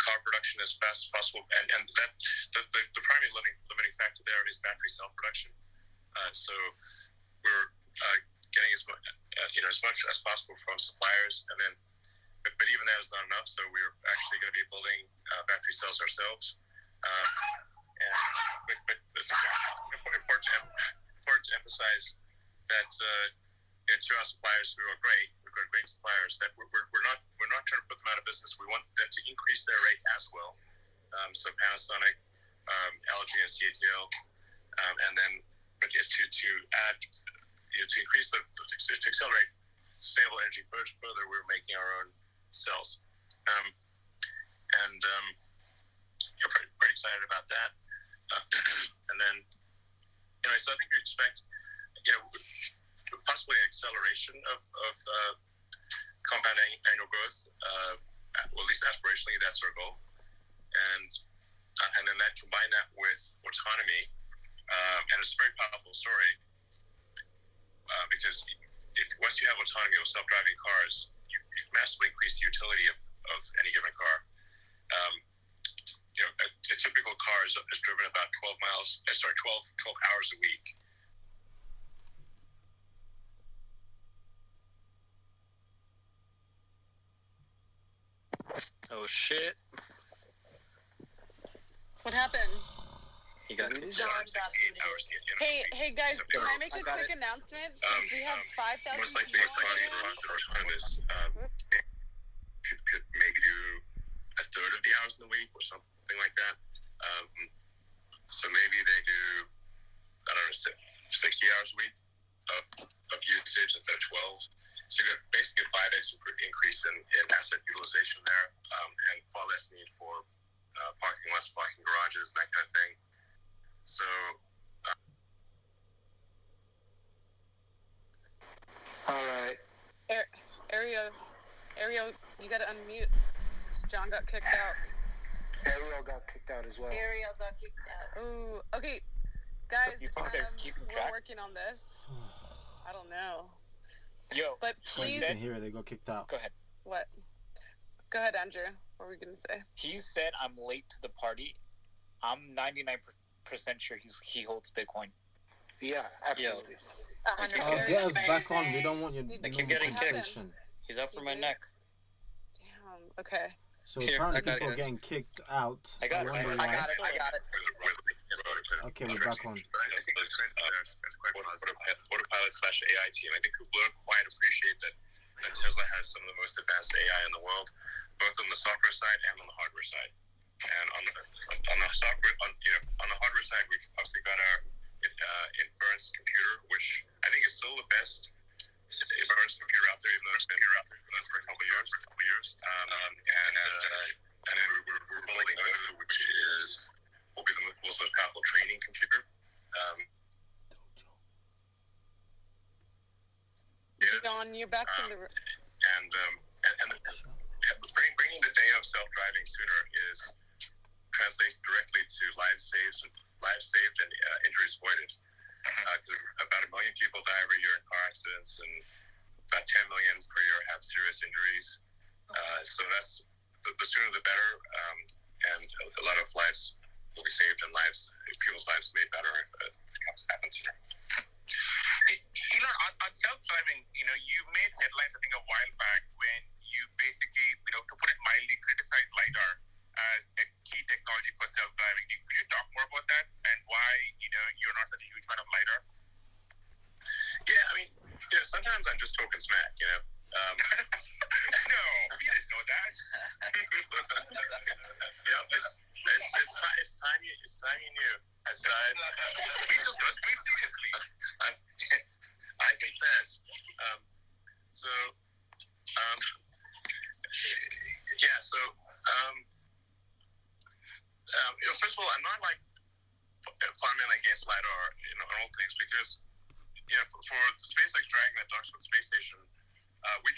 car production as fast as possible, and that the primary limiting factor there is battery cell production. So we're getting as much as possible from suppliers, and then but even that is not enough. So we're actually going to be building battery cells ourselves. But it's important to emphasize that to our suppliers who are great, we've got great suppliers, that we're not trying to put them out of business. We want them to increase their rate as well. So Panasonic, LG, and CATL, and then to add, to increase to accelerate sustainable energy further, we're making our own cells, and pretty excited about that. And then, so I think we expect, possibly an acceleration of compound annual growth. Well, at least aspirationally, that's our goal. And then combine that with autonomy, and it's a very powerful story because once you have autonomy or self-driving cars, you massively increase the utility of any given car. A typical car is driven about 12 hours a week. Oh shit. What happened? He got Hey guys, can I make a quick announcement? Since we have 5,000 Most likely, autonomous could maybe do a third of the hours in the week or something like that. So maybe they do, 60 hours a week of usage instead of 12. So you got basically a 5x increase in asset utilization there, and far less need for parking lots, parking garages, that kind of thing. So. All right. Ariel, you gotta unmute. John got kicked out. Ariel got kicked out as well. Ariel got kicked out. Ooh, okay. Guys, They're keeping track. we're working on this. I don't know. Yo, but You please. can hear it. They got kicked out. Go ahead. What? Go ahead, Andrew. What were we gonna say? He said I'm late to the party. I'm 99% sure he holds Bitcoin. Yeah, absolutely. Get us back on. We don't want your I keep getting conversation. He's out for my neck. Damn. Okay. So Here, apparently I got people it. are getting kicked out. I got it. wonder I why. got it. Okay, we're back on. I think that's quite positive. Autopilot/AI team. I think people don't quite appreciate that Tesla has some of the most advanced AI in the world, both on the software side and on the hardware side. And on the software, on the hardware side, we've obviously got our inference computer, which I think is still the best inference computer out there, even though it's been out there for a couple of years. And then we're building another, which will computer. John, you're back in the room. Bringing the day of self-driving sooner translates directly to lives saved and injuries avoided. About 1 million people die every year in car accidents, and about 10 million per year have serious injuries. So that's the sooner the better, and a lot of lives will be saved and people's lives made better if it happens sooner. Elon, on self-driving, you made headlines, I think, a while back when you basically, to put it mildly, criticized LiDAR as a key technology for self-driving. Could you talk more about that and why, you're not such a huge fan of LiDAR? Yeah, I mean, sometimes I'm just talking smack, No, we didn't know that. It's time you knew. We took those pretty seriously. I confess. First of all, I'm not like fundamentally against LiDAR on all things, because for the SpaceX Dragon that docks with the space station, we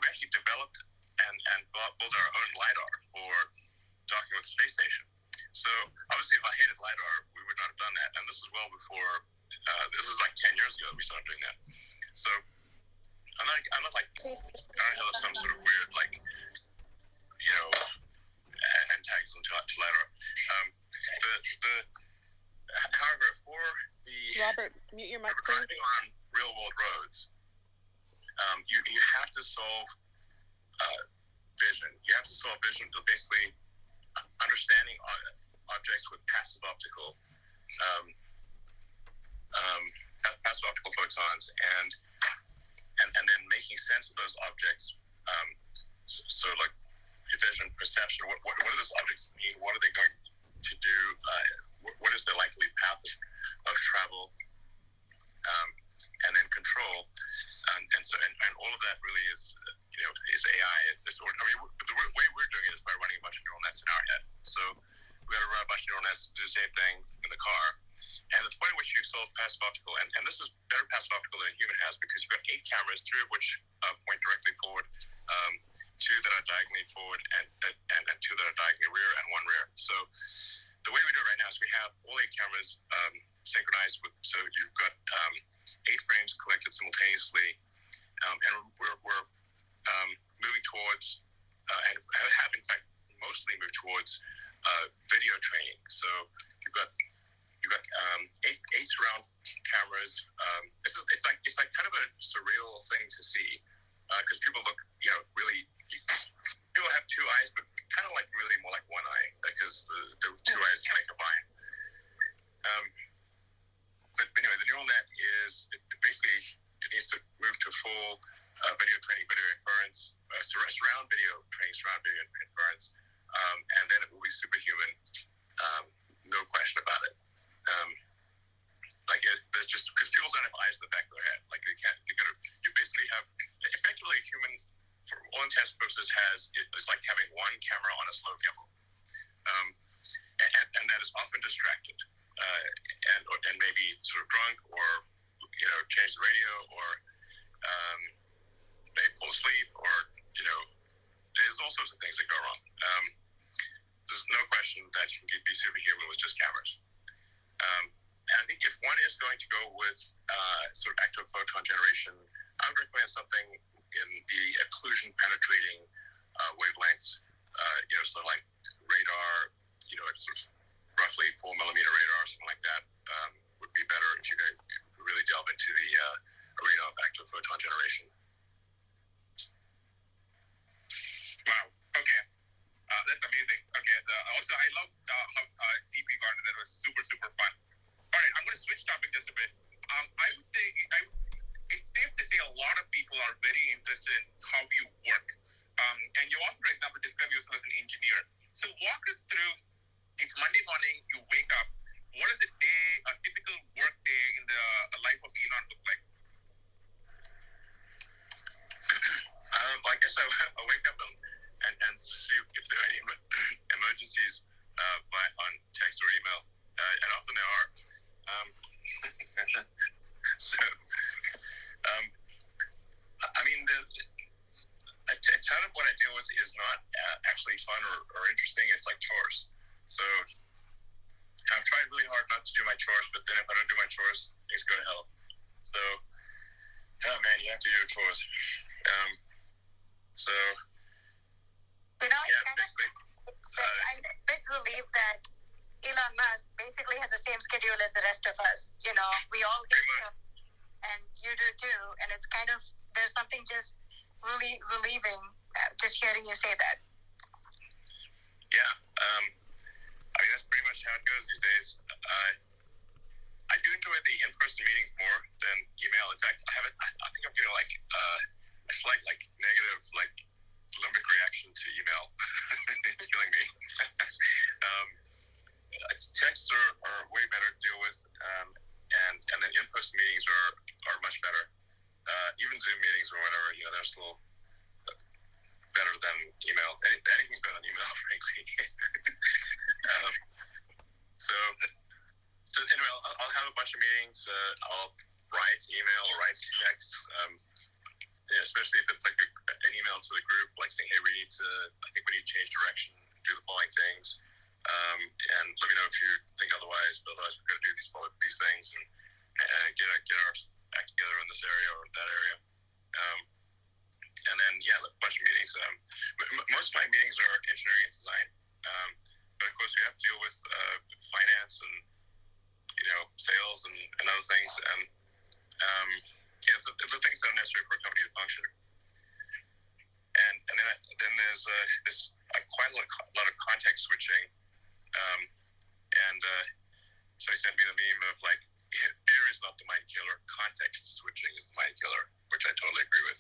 actually developed and built our own LiDAR for docking with the space station. So obviously, if I hated LiDAR, we would not have done that. And this is well before. This is like 10 years ago that we started doing that. So I'm not like, I don't have some sort of weird antagonism to LiDAR. However, for the Robert, mute your mic, please. driving on real world roads, you have to solve vision. You have to solve vision, basically understanding objects with passive optical photons, and then making sense of those objects. So like vision, perception. What do those objects mean? What are they going to do? What is their likely path of travel? And then control. And all of that really is AI. The way we're doing it is by running a bunch of neural nets in our head. So we got to run a bunch of neural nets to do the same thing in the car. And the point at which you solve passive optical, and this is better passive optical than a human has, because you've got 8 cameras, 3 of which point directly forward, 2 that are diagonally forward, and 2 that are diagonally rear, and 1 rear. So the way we do it right now is we have all 8 cameras synchronized with, so you've got 8 frames collected simultaneously, and we're moving towards, and have in fact mostly moved towards video training. So you've got 8 surround cameras. It's like kind of a surreal thing to see, because people look, really. People have 2 eyes, but kind of like really more like 1 eye, because the 2 eyes kind of combine. But anyway, the neural net it needs to move to full video training, video inference, surround video training, surround video inference, and then it will be superhuman, no question about it. There's just because people don't have eyes in the back of their head, like you basically have effectively a human, for all intents and purposes, it's like having 1 camera on a slow gimbal, and that is often distracted, and maybe sort of drunk, or change the radio, or maybe fall asleep, or there's all sorts of things that go wrong. There's no question that you can be superhuman with just cameras. And I think if one is going to go with sort of active photon generation, I would recommend something in the occlusion penetrating wavelengths. So like radar, sort of roughly 4 millimeter radar or something like that would be better if you're going to really delve into the arena of active photon generation. Wow. Okay. That's amazing. Okay. Also, I love how deep you got into that. It was super, super fun. All right. I'm going to switch topics just a bit. I would say it's safe to say a lot of people are very interested in how you work. And you also, for example, describe yourself as an engineer. So walk us through, it's Monday morning, you wake up. What does a typical work day in the life of Elon look like? I guess I wake up and see if there are any emergencies on text or email. Do your chores. So. I'm a bit relieved that Elon Musk basically has the same schedule as the rest of us. We all get stuff, and you do too. And it's kind of, there's something just really relieving just hearing you say that. Yeah, that's pretty much how it goes these days. I do enjoy the in-person meetings more than email. In fact, I think I'm getting a slight negative limbic reaction to email. It's killing me. Texts are way better to deal with, and then in-person meetings are much better. Even Zoom meetings or whatever, they're still better than email. Anything's better than email, frankly. So anyway, I'll have a bunch of meetings. I'll write email, write text, especially if it's an email to the group, saying, hey, I think we need to change direction, do the following things, and let me know if you think otherwise, but otherwise we're going to do these things and get our act together in this area or that area. And then, a bunch of meetings. Most of my meetings are engineering and design, but of course we have to deal with finance and sales and other things, and the things that are necessary for a company to function. And then there's quite a lot of context switching, and so he sent me the meme of fear is not the mind killer, context switching is the mind killer, which I totally agree with.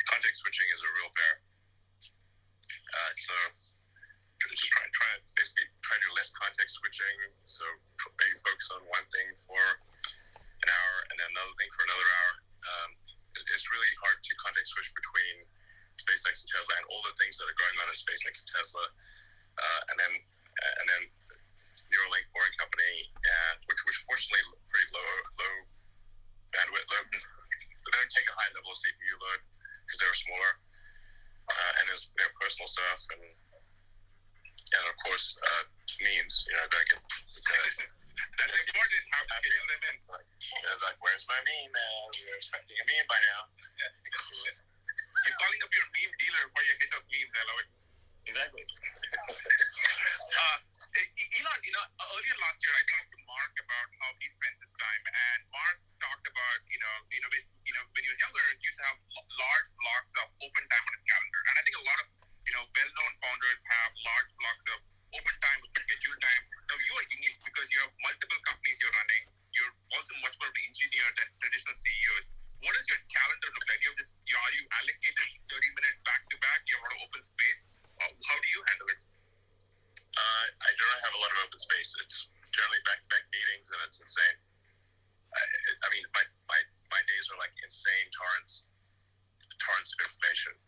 Context switching is a real bear. So just try to do less context switching. So maybe focus on one thing for an hour and then another thing for another hour. It's really hard to context switch between SpaceX and Tesla and all the things that are going on at SpaceX and Tesla, and then Neuralink, boring company, which fortunately pretty low bandwidth. They don't take a high level of CPU load because they're smaller, and there's personal stuff and of course memes. Gotta get. That's important. How to get them in? Where's my meme? We're expecting a meme by now. You're calling up your meme dealer for your hit of memes. I love it. Exactly. Elon, earlier last year I talked to Mark about how he spent his time, and Mark talked about when he was younger, he used to have large blocks of open time on his calendar, and I think a lot of well-known founders have large blocks of open time with scheduled time. Now you are unique because you have multiple companies you're running. You're also much more engineered than traditional CEOs. What does your calendar look like? Are you allocated 30 minutes back to back? You have a lot of open space. How do you handle it? I don't have a lot of open space. It's generally back-to-back meetings, and it's insane. My days are insane torrents of information.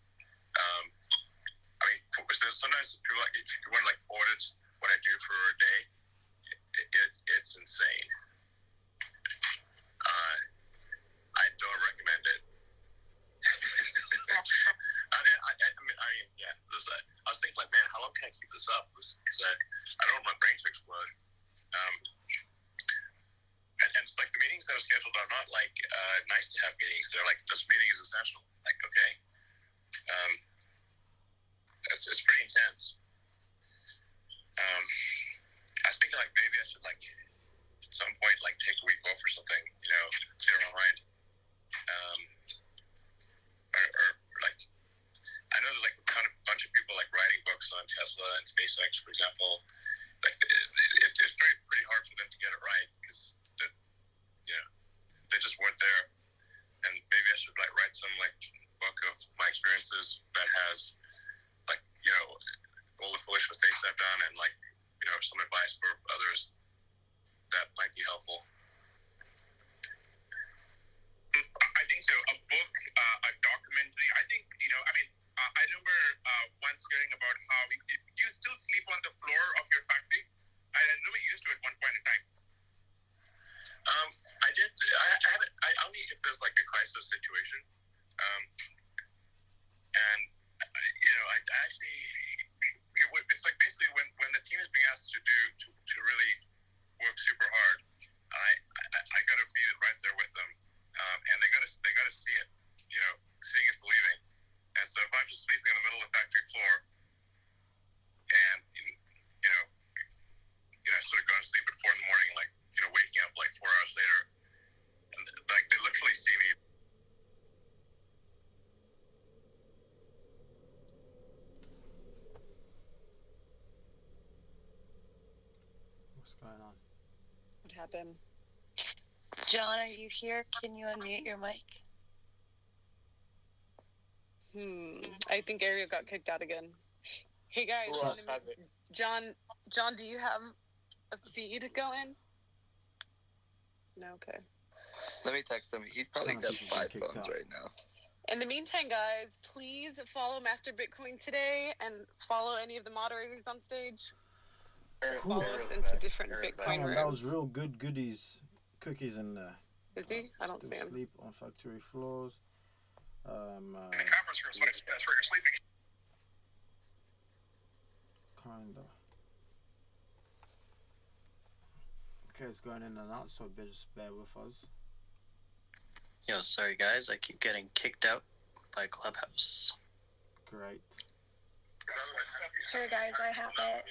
Sometimes people if you want to audit what I do for a day, it's insane. I don't recommend it. I was thinking man, how long can I keep this up? Because I don't want my brain to explode. And it's the meetings that are scheduled are not nice to have meetings. They're this meeting is essential. Okay. It's pretty intense. I was thinking maybe I should at some point take a week off or something, clear my mind. I know there's a bunch of people writing books on Tesla and SpaceX, for example. It's pretty hard for them to get it right because they just weren't there. And maybe I should write some book of my experiences that has all the foolish mistakes I've done and some advice for others that might be helpful. I think so. A book, a documentary. I think I remember once hearing about how you still sleep on the floor of your factory. I remember you used to at one point in time. I did. I haven't. I only if there's a crisis situation. And I actually, it's basically when the team is being asked to really work super hard, I got to be right there with them, and they got to What's going on? What happened? John, are you here? Can you unmute your mic? I think Ariel got kicked out again. Hey guys, Who else has it? John, do you have a feed going? No, okay. Let me text him. He's probably got 5 phones right now. In the meantime, guys, please follow Master Bitcoin today and follow any of the moderators on stage. Follow us into different Bitcoin rooms. That was real good goodies, cookies in there. Is he? I don't see him. Sleep on factory floors. In the conference room, that's where you're sleeping. Kinda. Okay, it's going in and out, so just bear with us. Yo, sorry guys, I keep getting kicked out by Clubhouse. Great. Here, guys, I have it.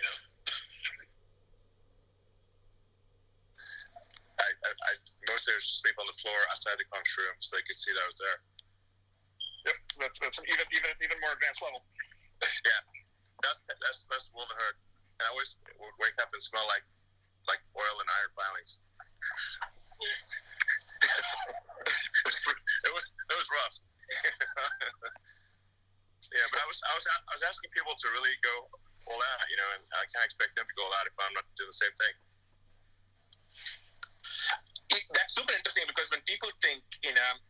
I mostly just sleep on the floor outside the conference room so they could see that I was there. Yep, that's an even more advanced level. Yeah, that's a little bit hurt. And I always wake up and smell like oil and iron filings. it was rough. Yeah, but I was asking people to really go all out, and I can't expect them to go all out if I'm not doing the same thing. That's super interesting because when people think, again, I'm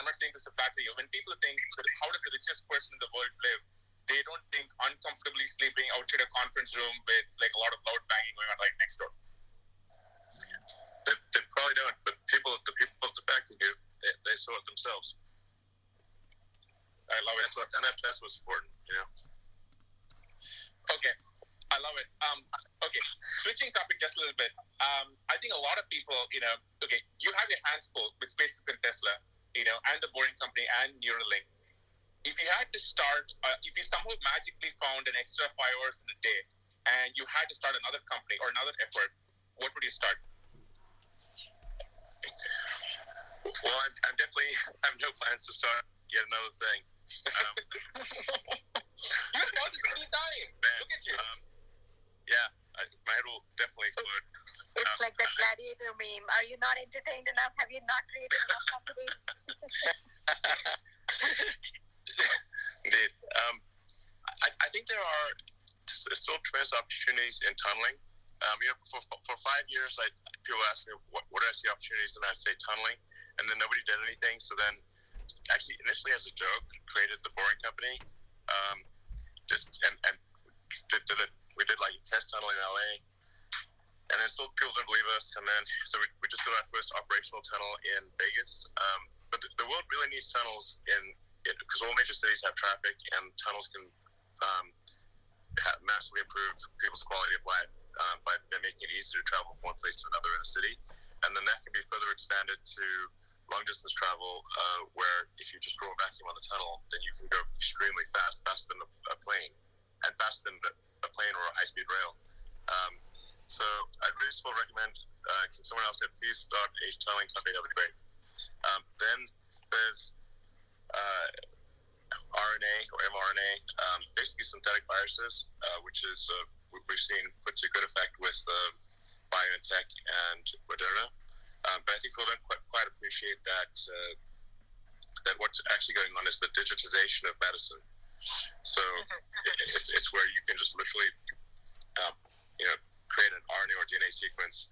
not saying this is bad for you. When people think, how does the richest person in the world live? They don't think uncomfortably sleeping outside a conference room with like a lot of loud banging going on right next door. They probably don't, but the people at the factory do. They saw it themselves. I love it. That's what's important, Okay. I love it. Okay, switching topic just a little bit. I think a lot of people, you have your hands full with SpaceX and Tesla, and the Boring Company and Neuralink. If you had to start, if you somehow magically found an extra 5 hours in a day, and you had to start another company or another effort, what would you start? Well, I'm definitely have no plans to start yet another thing. You know this anytime. Look at you. Yeah, my head will definitely explode. It's like the gladiator meme. Are you not entertained enough? Have you not created enough companies? Indeed. I think there are still tremendous opportunities in tunneling. For 5 years, people asked me what I see opportunities, and I'd say tunneling, and then nobody did anything. So then, actually, initially as a joke, created the Boring Company. We did like a test tunnel in LA, and then still people didn't believe us. And then so we just built our first operational tunnel in Vegas. But the world really needs tunnels because all major cities have traffic, and tunnels can massively improve people's quality of life by making it easier to travel from one place to another in a city. And then that can be further expanded to long distance travel, where if you just throw a vacuum on the tunnel, then you can go extremely fast, faster than a plane, and faster than a plane or a high-speed rail. So I'd really still recommend, can someone else say, please start a tunneling company? That would be great. Then there's RNA or mRNA, basically synthetic viruses, which is we've seen put to good effect with biotech and Moderna. But I think people don't quite appreciate that what's actually going on is the digitization of medicine. So it's where you can just literally, create an RNA or DNA sequence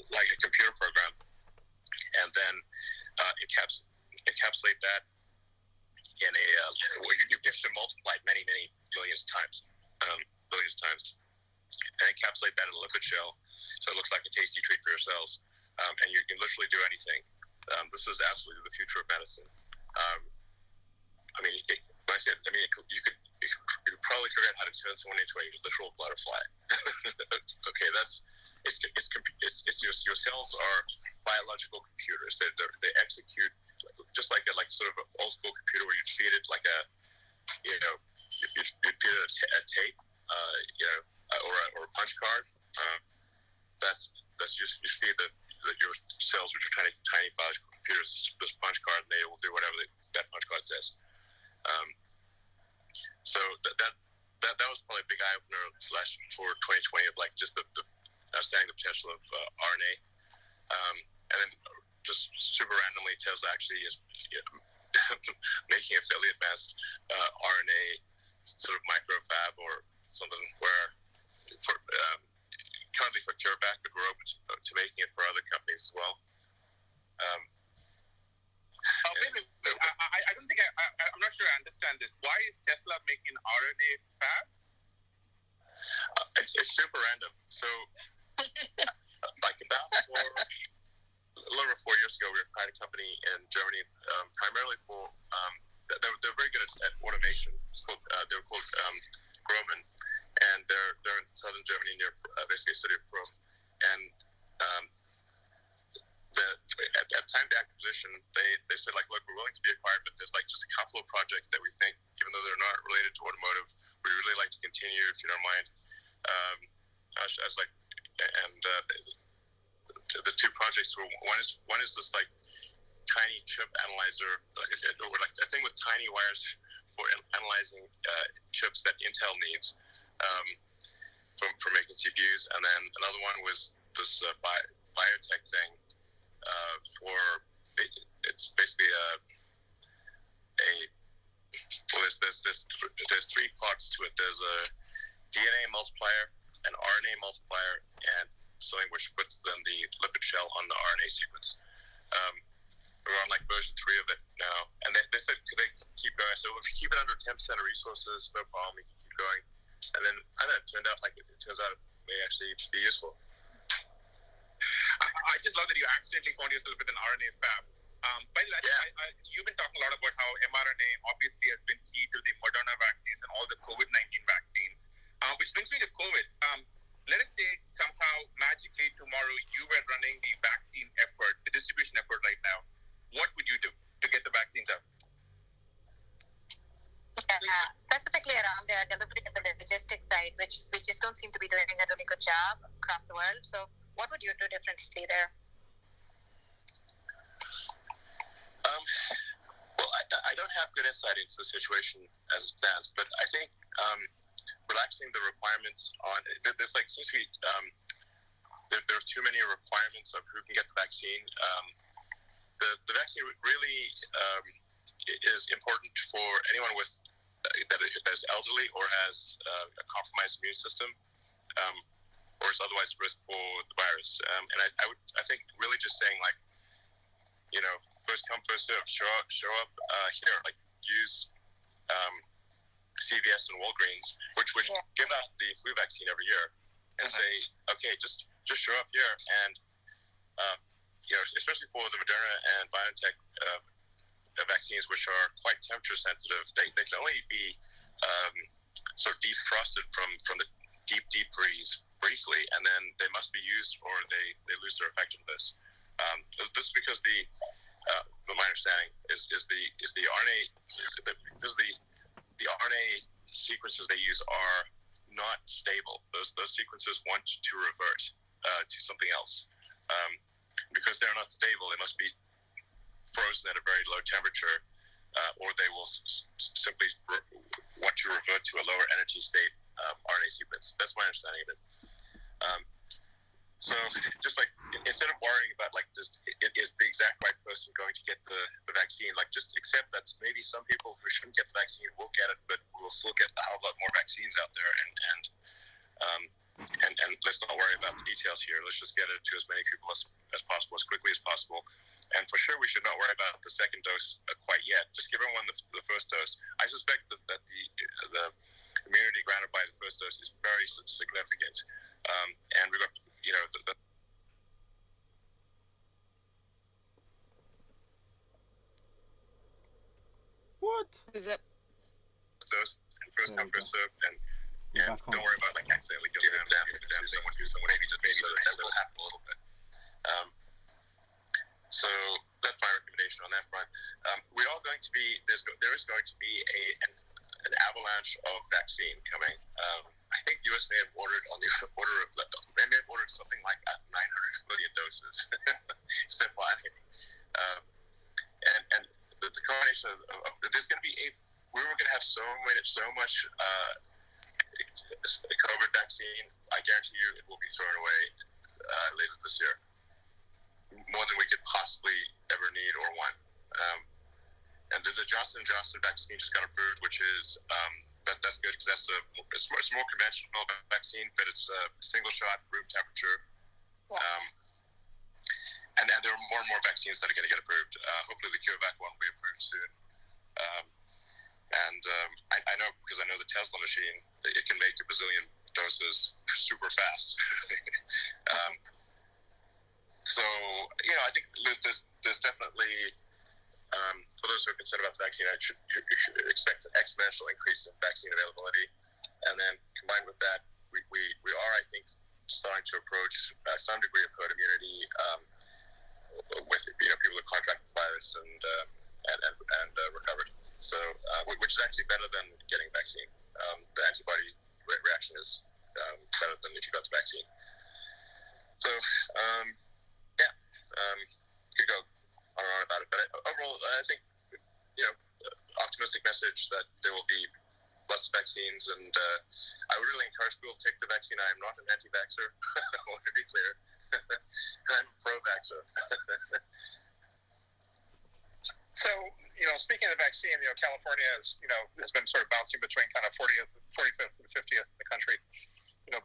like a computer program, and then encapsulate that in a you have to multiply many billions of times, and encapsulate that in a lipid shell, so it looks like a tasty treat for your cells, and you can literally do anything. This is absolutely the future of medicine. You could probably figure out how to turn someone into a literal butterfly. Okay, your cells are biological computers. They execute just like sort of an old school computer where you feed it like you feed it a tape, or a punch card. That's you feed your cells, which are tiny biological computers, this punch card, and they will do whatever that punch card says. So that was probably a big eye opener last for 2020 of like just the understanding the potential of RNA, and then just super randomly, Tesla actually is making a fairly advanced RNA sort of microfab or something where currently for CureVac, but we're open to making it for other companies as well. I don't think I'm not sure I understand this. Why is Tesla making RNA fab? It's super random. So, like about a little over 4 years ago, we acquired a company in Germany, primarily for they're very good at automation. It's called they were called Groman, and they're in southern Germany near basically a city of Rome. And at the time of the acquisition, they said like, look, we're willing to be acquired, but there's like just a couple of projects that we think, even though they're not related to automotive, we'd really like to continue if you don't mind. I was like, and the two projects were one is this like tiny chip analyzer, or like a thing with tiny wires for analyzing chips that Intel needs for making CPUs, and then another one was this biotech thing it's basically there's three parts to it. There's a DNA multiplier, an RNA multiplier, and something which puts then the lipid shell on the RNA sequence. We're on like version 3 of it now, and they said could they keep going. So if you keep it under 10% of resources, no problem, you can keep going. And then I don't know, it turns out it may actually be useful. I just love that you accidentally found yourself with an RNA fab. By the way, you've been talking a lot about how mRNA obviously has been key to the Moderna vaccines and all the COVID-19 vaccines, which brings me to COVID. Let us say somehow magically tomorrow you were running the vaccine effort, the distribution effort right now. What would you do to get the vaccines out? Specifically around the delivery and the logistics side, which we just don't seem to be doing a really good job across the world. So what would you do differently there? Well, I don't have good insight into the situation as it stands, but I think relaxing the requirements on there's like seems to be there are too many requirements of who can get the vaccine. The vaccine really is important for anyone with that is elderly or has a compromised immune system, or is otherwise at risk for the virus. And I think really just saying like, you know, first come first serve, show up here, like use CVS and Walgreens, which give out the flu vaccine every year, and say, okay, just show up here, and you know, especially for the Moderna and biotech vaccines, which are quite temperature sensitive, they can only be sort of defrosted from the deep freeze briefly, and then they must be used or they lose their effectiveness. This is because my understanding is the RNA because the RNA sequences they use are not stable. Those sequences want to revert to something else. Because they're not stable, they must be frozen at a very low temperature, or they will simply want to revert to a lower energy state RNA sequence. That's my understanding of it. So just like instead of worrying about like this, is the exact right person going to get the vaccine? Like just accept that maybe some people who shouldn't get the vaccine will get it, but we'll still get a whole lot more vaccines out there. And let's not worry about the details here. Let's just get it to as many people as possible, as quickly as possible. And for sure, we should not worry about the second dose quite yet. Just give everyone the first dose. I suspect that the immunity granted by the first dose is very significant. And we've got, you know, what is it? Dose and first come first serve, and don't worry about like accidentally giving them to someone maybe that will happen a little bit. So that's my recommendation on that front. We are going to be there is going to be an avalanche of vaccine coming. I think the U.S. may have ordered something like 900 million doses. Step by, and the combination of there's going to be we were going to have so much COVID vaccine, I guarantee you it will be thrown away later this year. More than we could possibly ever need or want. And the Johnson & Johnson vaccine just got approved, which is that's good because it's more conventional vaccine, but it's a single shot, room temperature. And there are more and more vaccines that are going to get approved. Hopefully the CureVac one will be approved soon. I know because I know the Tesla machine, it can make a bazillion doses super fast. So, I think there's definitely, for those who are concerned about the vaccine, you should expect an exponential increase in vaccine availability. And then combined with that, we are, I think, starting to approach some degree of herd immunity with people who contract the virus and recovered. So, which is actually better than getting a vaccine. The antibody reaction is better than if you got the vaccine. So, could go on and on about it. But overall, I think, optimistic message that there will be lots of vaccines. And I would really encourage people to take the vaccine. I am not an anti-vaxxer. I want to be clear. I'm pro-vaxxer. So, speaking of the vaccine, California has been sort of bouncing between kind of 45th and 50th in the country,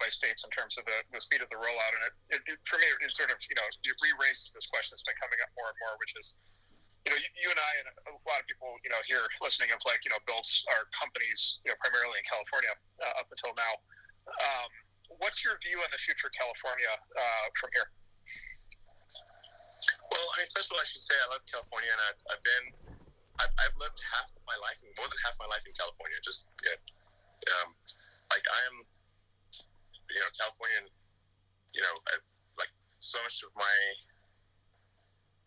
by states in terms of the speed of the rollout. And it for me, it sort of, it re-raises this question that's been coming up more and more, which is, you and I and a lot of people, here listening have built our companies, primarily in California up until now. What's your view on the future of California from here? Well, first of all, I should say I love California, and I've lived more than half my life in California. Just I am, Californian. So much of my,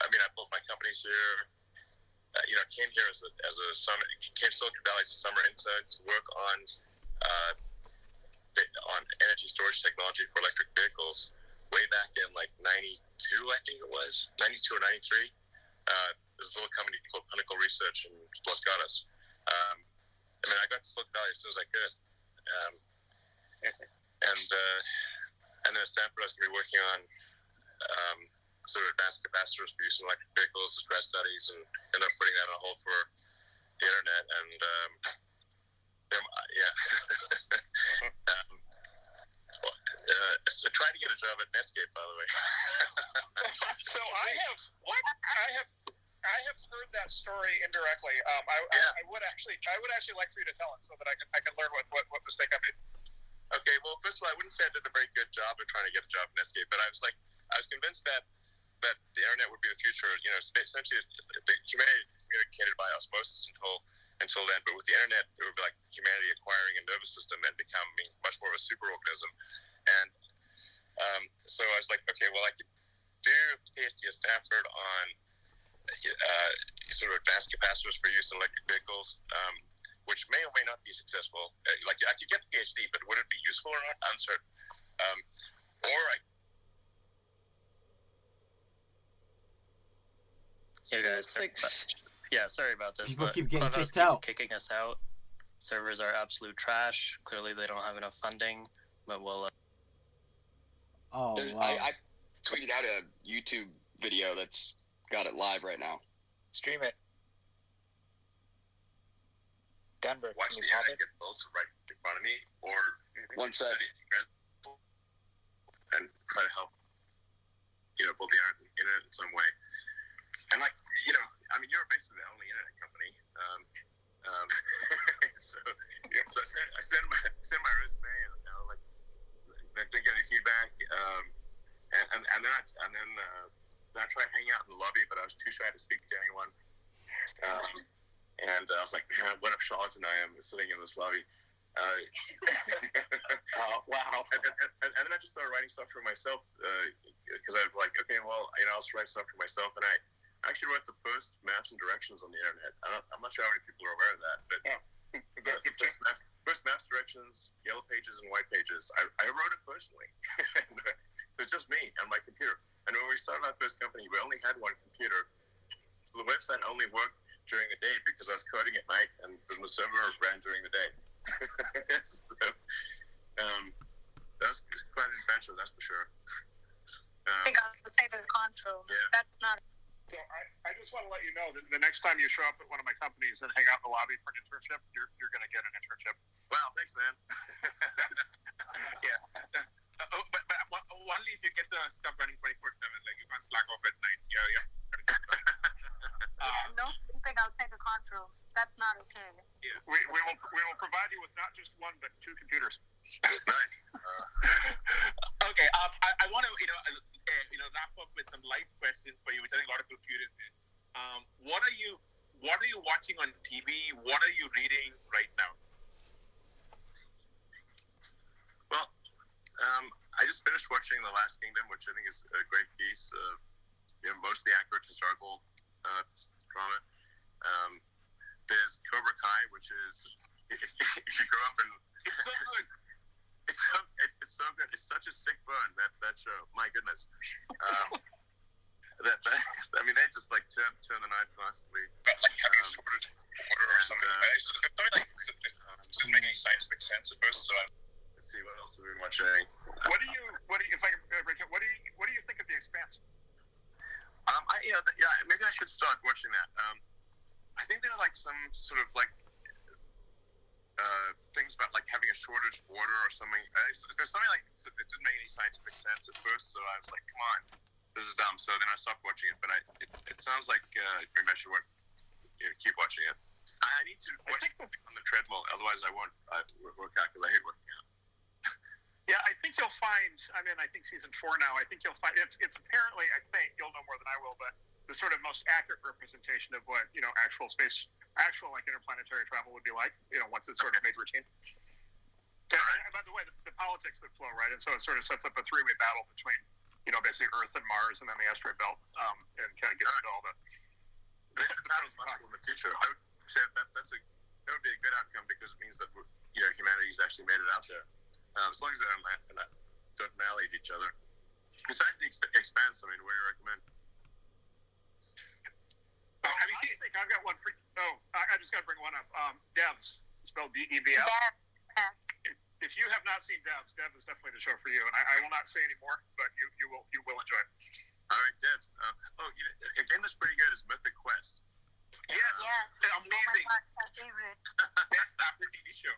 I built my companies here. Came here as a summer, came to Silicon Valley as a summer intern to work on energy storage technology for electric vehicles. Way back in 92, I think it was 92 or 93. There's a little company called Pinnacle Research in Los Gatos. I got to Silicon Valley as soon as I could. And then at Stanford, I was going to be working on sort of advanced capacitors for use in electric vehicles as grad studies, and ended up putting that on hold for the internet. And so trying to get a job at Netscape, by the way. So I have heard that story indirectly. I would actually like for you to tell it so that I can learn what mistake I made. Okay, well, first of all, I wouldn't say I did a very good job of trying to get a job at Netscape, but I was convinced that the internet would be the future. Essentially, the humanity communicated by osmosis until then, but with the internet, it would be like humanity acquiring a nervous system and becoming much more of a superorganism. And so I was like, okay, well, I could do a PhD at Stanford on sort of advanced capacitors for use in electric vehicles, which may or may not be successful. I could get the PhD, but would it be useful or not? Uncertain. Yeah, guys. Sorry about this. People keep getting Clubhouse kicked out. Kicking us out. Servers are absolute trash. Clearly, they don't have enough funding. But we'll. Wow. I tweeted out a YouTube video that's got it live right now. Stream it. Denver. Watch the internet get votes right in front of me, or one sec, and try to help, build the internet in some way. And you're basically the only internet company. So I sent my resume, and I was like, I didn't get any feedback. And then I tried hanging out in the lobby, but I was too shy to speak to anyone. And I was like, man, what a charlatan I am sitting in this lobby. Wow. And then I just started writing stuff for myself because I was like, okay, well, I'll just write stuff for myself. And I actually wrote the first maps and directions on the internet. I'm not sure how many people are aware of that, but the first maps, directions, yellow pages, and white pages. I wrote it personally. It was just me on my computer. And when we started our first company, we only had one computer. So the website only worked during the day because I was coding at night, and the server ran during the day. So That's quite an adventure, that's for sure. I think I would say the controls. Yeah. That's not. So I just want to let you know that the next time you show up at one of my companies and hang out in the lobby for an internship, you're going to get an internship. Wow, thanks, man. Yeah. But only if you get the stuff running 24/7. Like you can't slack off at night. Yeah. No sleeping outside the controls. That's not okay. Yeah. We will provide you with not just one but 2 computers. Nice. Okay. I want to wrap up with some light questions for you, which I think a lot of people are curious in. What are you watching on TV? What are you reading right now? Well, I just finished watching The Last Kingdom, which I think is a great piece of mostly accurate historical drama. There's Cobra Kai, which is if you grow up in It's so good. It's so good. It's such a sick burn, that show. My goodness. I mean, they just like turn the knife constantly. But like having a sort of order or something. It's doesn't make any scientific sense at first. So let's see, what else have we been watching? What do you if I can break it? What do you think of The Expanse? Maybe I should start watching that. I think there are like some sort of like things about like having a shortage order or something. There's something like it didn't make any scientific sense at first, so I was like, come on, this is dumb. So then I stopped watching it, but it sounds like maybe I should keep watching it. I need to watch it on the treadmill, otherwise I won't work out because I hate working out. Yeah, I think you'll find. I think season 4 now. I think you'll find it's apparently. I think you'll know more than I will, but the sort of most accurate representation of what actual like interplanetary travel would be like. Once it's sort of made routine. And by the way, the politics that flow, right, and so it sort of sets up a 3-way battle between basically Earth and Mars, and then the asteroid belt, and kind of gets into all the. If that was possible in the future, I would say that would be a good outcome because it means that humanity's actually made it out there. As long as they don't annihilate each other. Besides the Expanse, what do you recommend? Have you seen? I've got one for. I just got to bring one up. Devs, spelled DEVS. Yes. If you have not seen Devs, Dev is definitely the show for you. And I will not say any more, but you will enjoy it. All right, Devs. A game that's pretty good is Mythic Quest. Yeah. Amazing. Oh my God, my favorite. Best Apple TV show.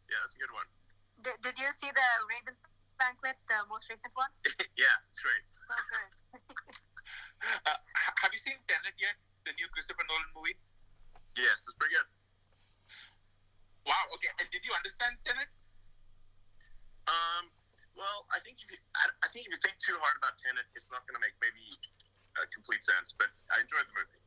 Yeah, that's a good one. Did you see the Ravens Banquet, the most recent one? Yeah, it's great. So good. Have you seen Tenet yet? The new Christopher Nolan movie? Yes, it's pretty good. Wow. Okay. And did you understand Tenet? Well, I think if you think too hard about Tenet, it's not going to make maybe complete sense. But I enjoyed the movie.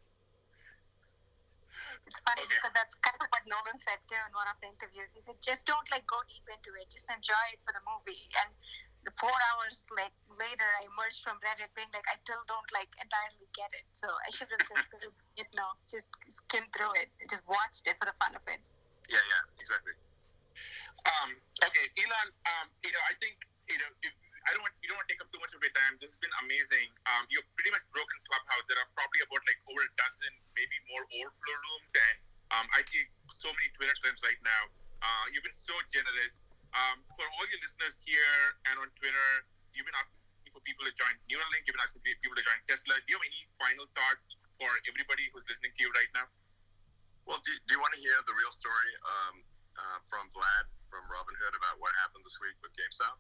It's funny because that's kind of what Nolan said too in one of the interviews. He said, just don't go deep into it. Just enjoy it for the movie. And 4 hours later, I emerged from Reddit being like, I still don't entirely get it. So I should have just just skim through it. Just watched it for the fun of it. Yeah, exactly. Okay, Elon. I think you don't want to take up too much of your time. This has been amazing. You've pretty much broken Clubhouse. There are probably about over a dozen, maybe more overflow rooms, and I see so many Twitter trends right now. You've been so generous. For all your listeners here and on Twitter, you've been asking for people to join Neuralink. You've been asking people to join Tesla. Do you have any final thoughts for everybody who's listening to you right now? Well, do you want to hear the real story from Vlad from Robinhood about what happened this week with GameStop?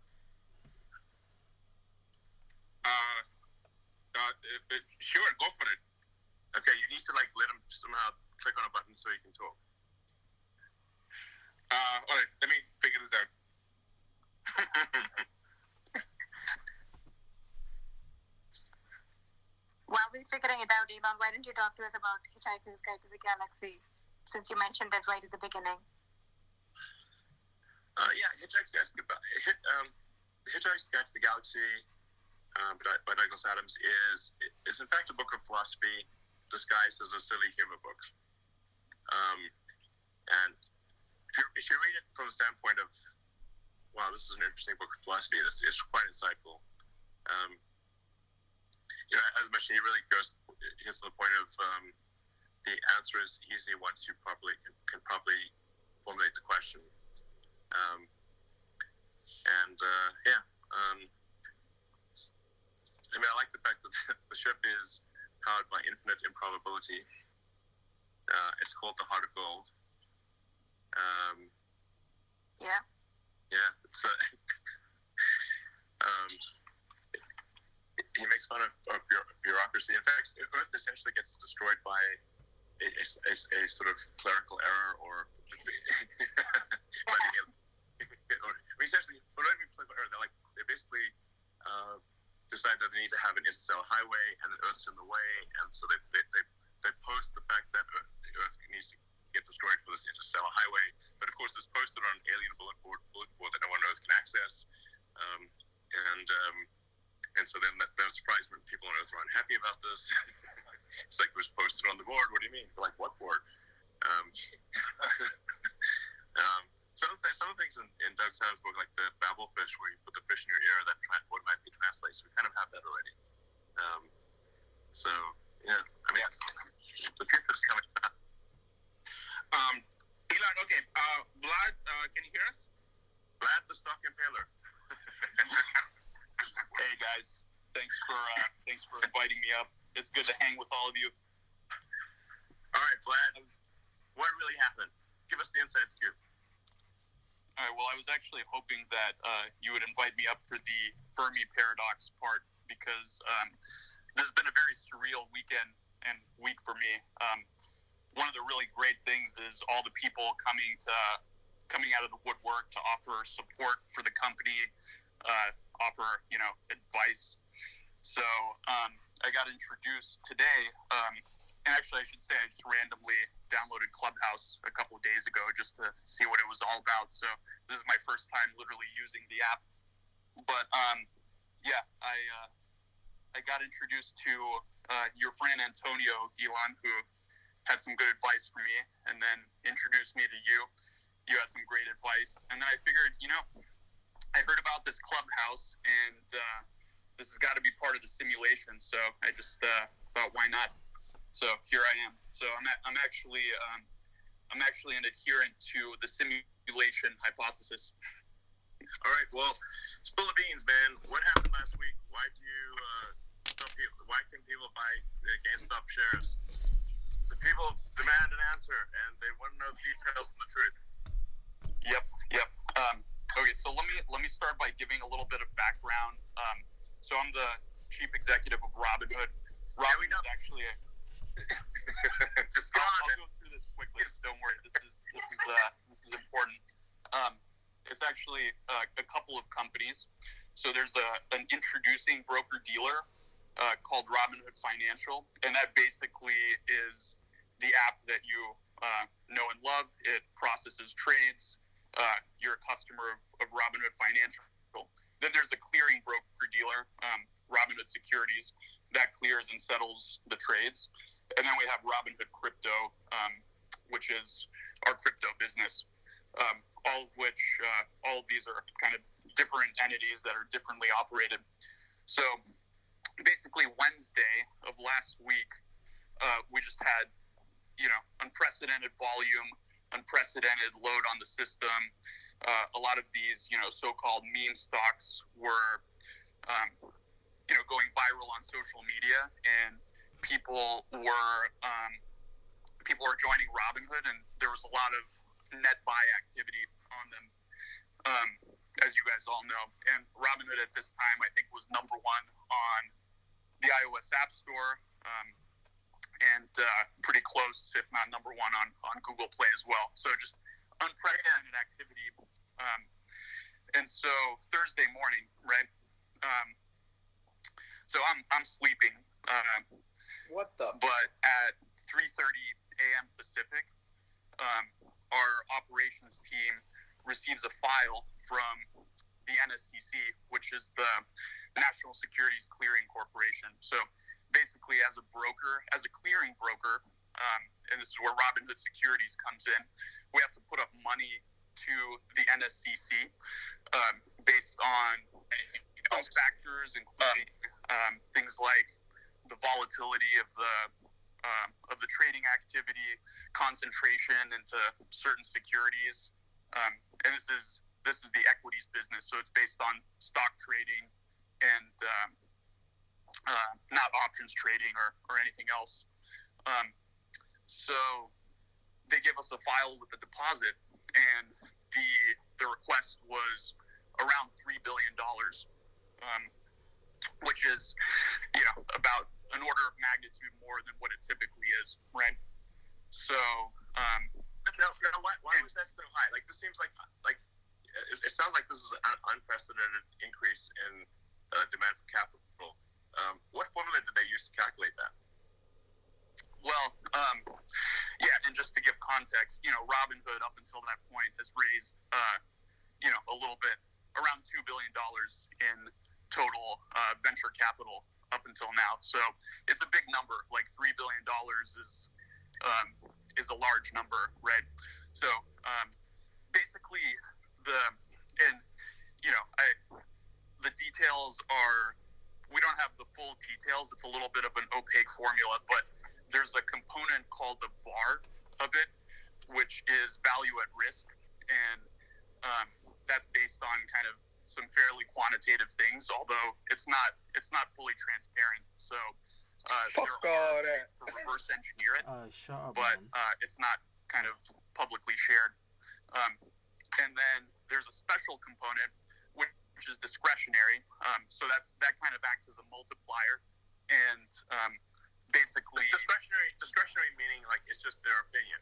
Sure, go for it. Okay, you need to let him somehow click on a button so he can talk. All right, let me figure this out. While we're figuring it out, Elon, why don't you talk to us about Hitchhiker's Guide to the Galaxy, since you mentioned that right at the beginning? Hitchhiker's Guide to the Galaxy by Douglas Adams is in fact a book of philosophy disguised as a silly humor book. And if you read it from the standpoint of, wow, this is an interesting book of philosophy, it's quite insightful. As I mentioned, he really hits to the point of the answer is easy once you can properly formulate the question. And I mean, I like the fact that the ship is powered by infinite improbability. It's called the Heart of Gold. Yeah. Yeah. It's he makes fun of bureaucracy. In fact, Earth essentially gets destroyed by a sort of clerical error or essentially, well, not even clerical error. They basically decide that they need to have an interstellar highway, and the Earth's in the way, and so they post the fact that the Earth needs to get destroyed for this interstellar highway. But of course, it's posted on an alien bulletin board that no one on Earth can access, and so then they're surprised when people on Earth are unhappy about this. It's like, it was posted on the board. What do you mean? Like, what board? Some of the things in Doug Sam's book, like the Babel fish, where you put the fish in your ear that automatically translates, we kind of have that already. So, yeah, I mean, the future's coming fast. Elon, okay. Vlad, can you hear us? Vlad the Stock Impaler. Hey, guys. Thanks for inviting me up. It's good to hang with all of you. All right, Vlad, what really happened? Give us the inside scoop. All right, well, I was actually hoping that you would invite me up for the Fermi paradox part, because this has been a very surreal weekend and week for me. One of the really great things is all the people coming out of the woodwork to offer support for the company, offer, advice. So I got introduced today. And actually, I should say, I just randomly downloaded Clubhouse a couple of days ago just to see what it was all about. So this is my first time literally using the app. But yeah, I got introduced to your friend Antonio, Elon, who had some good advice for me, and then introduced me to you. You had some great advice. And then I figured, I heard about this Clubhouse, and this has got to be part of the simulation. So I just thought, why not? So here I am. So I'm actually an adherent to the simulation hypothesis. All right. Well, spill the beans, man. What happened last week? Why can people buy GameStop shares? The people demand an answer, and they want to know the details and the truth. Yep. Okay. So let me start by giving a little bit of background. So I'm the chief executive of Robinhood. Robinhood is actually I'll go through this quickly. Don't worry. This is important. It's actually a couple of companies. So there's an introducing broker dealer called Robinhood Financial, and that basically is the app that you know and love. It processes trades. You're a customer of Robinhood Financial. Then there's a clearing broker dealer, Robinhood Securities, that clears and settles the trades. And then we have Robinhood Crypto, which is our crypto business. All of these are kind of different entities that are differently operated. So basically Wednesday of last week, we just had, unprecedented volume, unprecedented load on the system. A lot of these, so-called meme stocks were, going viral on social media, and people were joining Robinhood, and there was a lot of net buy activity on them, as you guys all know. And Robinhood at this time, I think, was number one on the iOS App Store, and pretty close, if not number one, on Google Play as well. So just unprecedented activity. And so Thursday morning, right? So I'm sleeping. But at 3:30 a.m. Pacific, our operations team receives a file from the NSCC, which is the National Securities Clearing Corporation. So basically, as a clearing broker, and this is where Robinhood Securities comes in, we have to put up money to the NSCC based on factors, including things like the volatility of the trading activity, concentration into certain securities, and this this is the equities business, so it's based on stock trading and not options trading or anything else. So they gave us a file with the deposit, and the request was around $3 billion, which is, about an order of magnitude more than what it typically is, right? So, why was that so high? Like, this seems like it sounds like this is an unprecedented increase in demand for capital. What formula did they use to calculate that? Well, and just to give context, Robinhood up until that point has raised, a little bit, around $2 billion in total venture capital up until now. So it's a big number. Like $3 billion is a large number, right? So basically, the details are, we don't have the full details. It's a little bit of an opaque formula, but there's a component called the VAR of it, which is value at risk, and that's based on kind of some fairly quantitative things, although it's not fully transparent. So fuck all that. To reverse engineer it, shut up, but it's not kind of publicly shared. And then there's a special component which is discretionary. So that kind of acts as a multiplier, and basically discretionary meaning like it's just their opinion.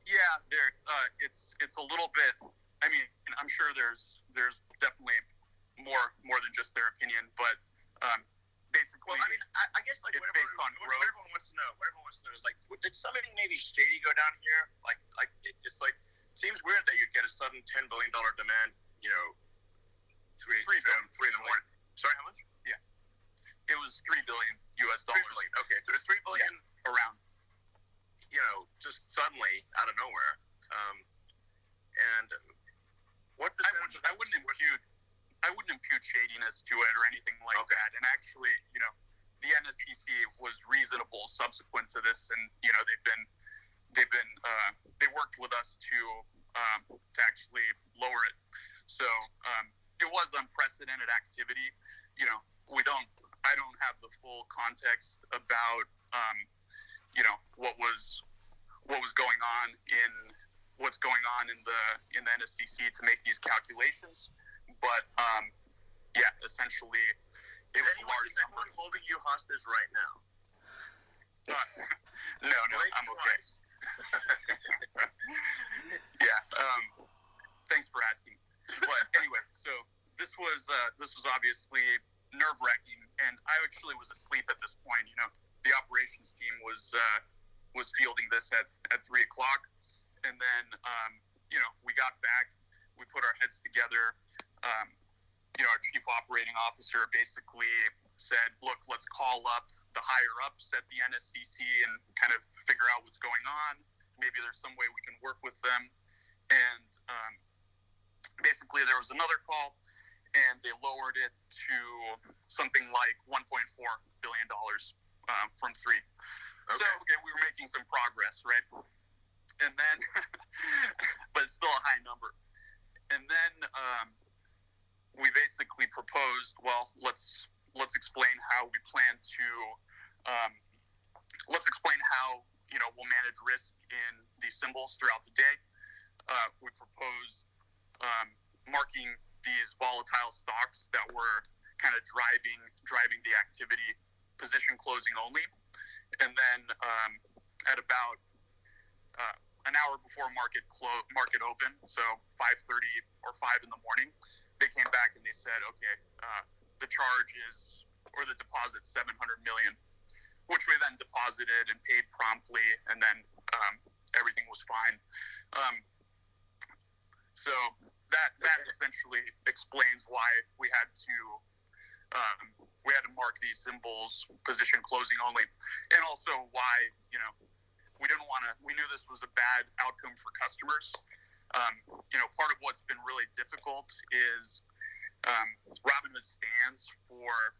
Yeah, it's a little bit. I mean, I'm sure there's definitely more than just their opinion, but basically, well, I guess like it's based on growth. What everyone wants to know is like, did something maybe shady go down here? It's like, it seems weird that you'd get a sudden $10 billion demand, 3 in the morning. Sorry, how much? Yeah, it was $3 billion US. $3 billion. Okay, so it's $3 billion around. Just suddenly out of nowhere. And what percentage? I wouldn't impute shadiness to it or anything like that. And actually, the NSCC was reasonable subsequent to this, and they worked with us to actually lower it. So it was unprecedented activity. I don't have the full context about what's going on in the NSCC to make these calculations, but essentially it was a large number. Is anyone holding you hostage right now? No, I'm okay. Thanks for asking. But anyway, so this was obviously nerve-wracking, and I actually was asleep at this point. The operations team was fielding this at 3 o'clock, and then we got back, we put our heads together. Our chief operating officer basically said, look, let's call up the higher ups at the NSCC and kind of figure out what's going on. Maybe there's some way we can work with them. And basically there was another call, and they lowered it to something like $1.4 billion from 3. Okay. So we were making some progress, right? And then, but it's still a high number. And then we basically proposed, well, let's explain how we plan to, let's explain how, we'll manage risk in these symbols throughout the day. We proposed marking these volatile stocks that were kind of driving the activity, position closing only. And then at about an hour before market open, so 5:30 or 5 in the morning, they came back and they said, okay, the charge is, or the deposit, $700 million, which we then deposited and paid promptly, and then everything was fine. So that essentially explains why we had to mark these symbols position closing only, and also why we knew this was a bad outcome for customers. Part of what's been really difficult is Robinhood stands for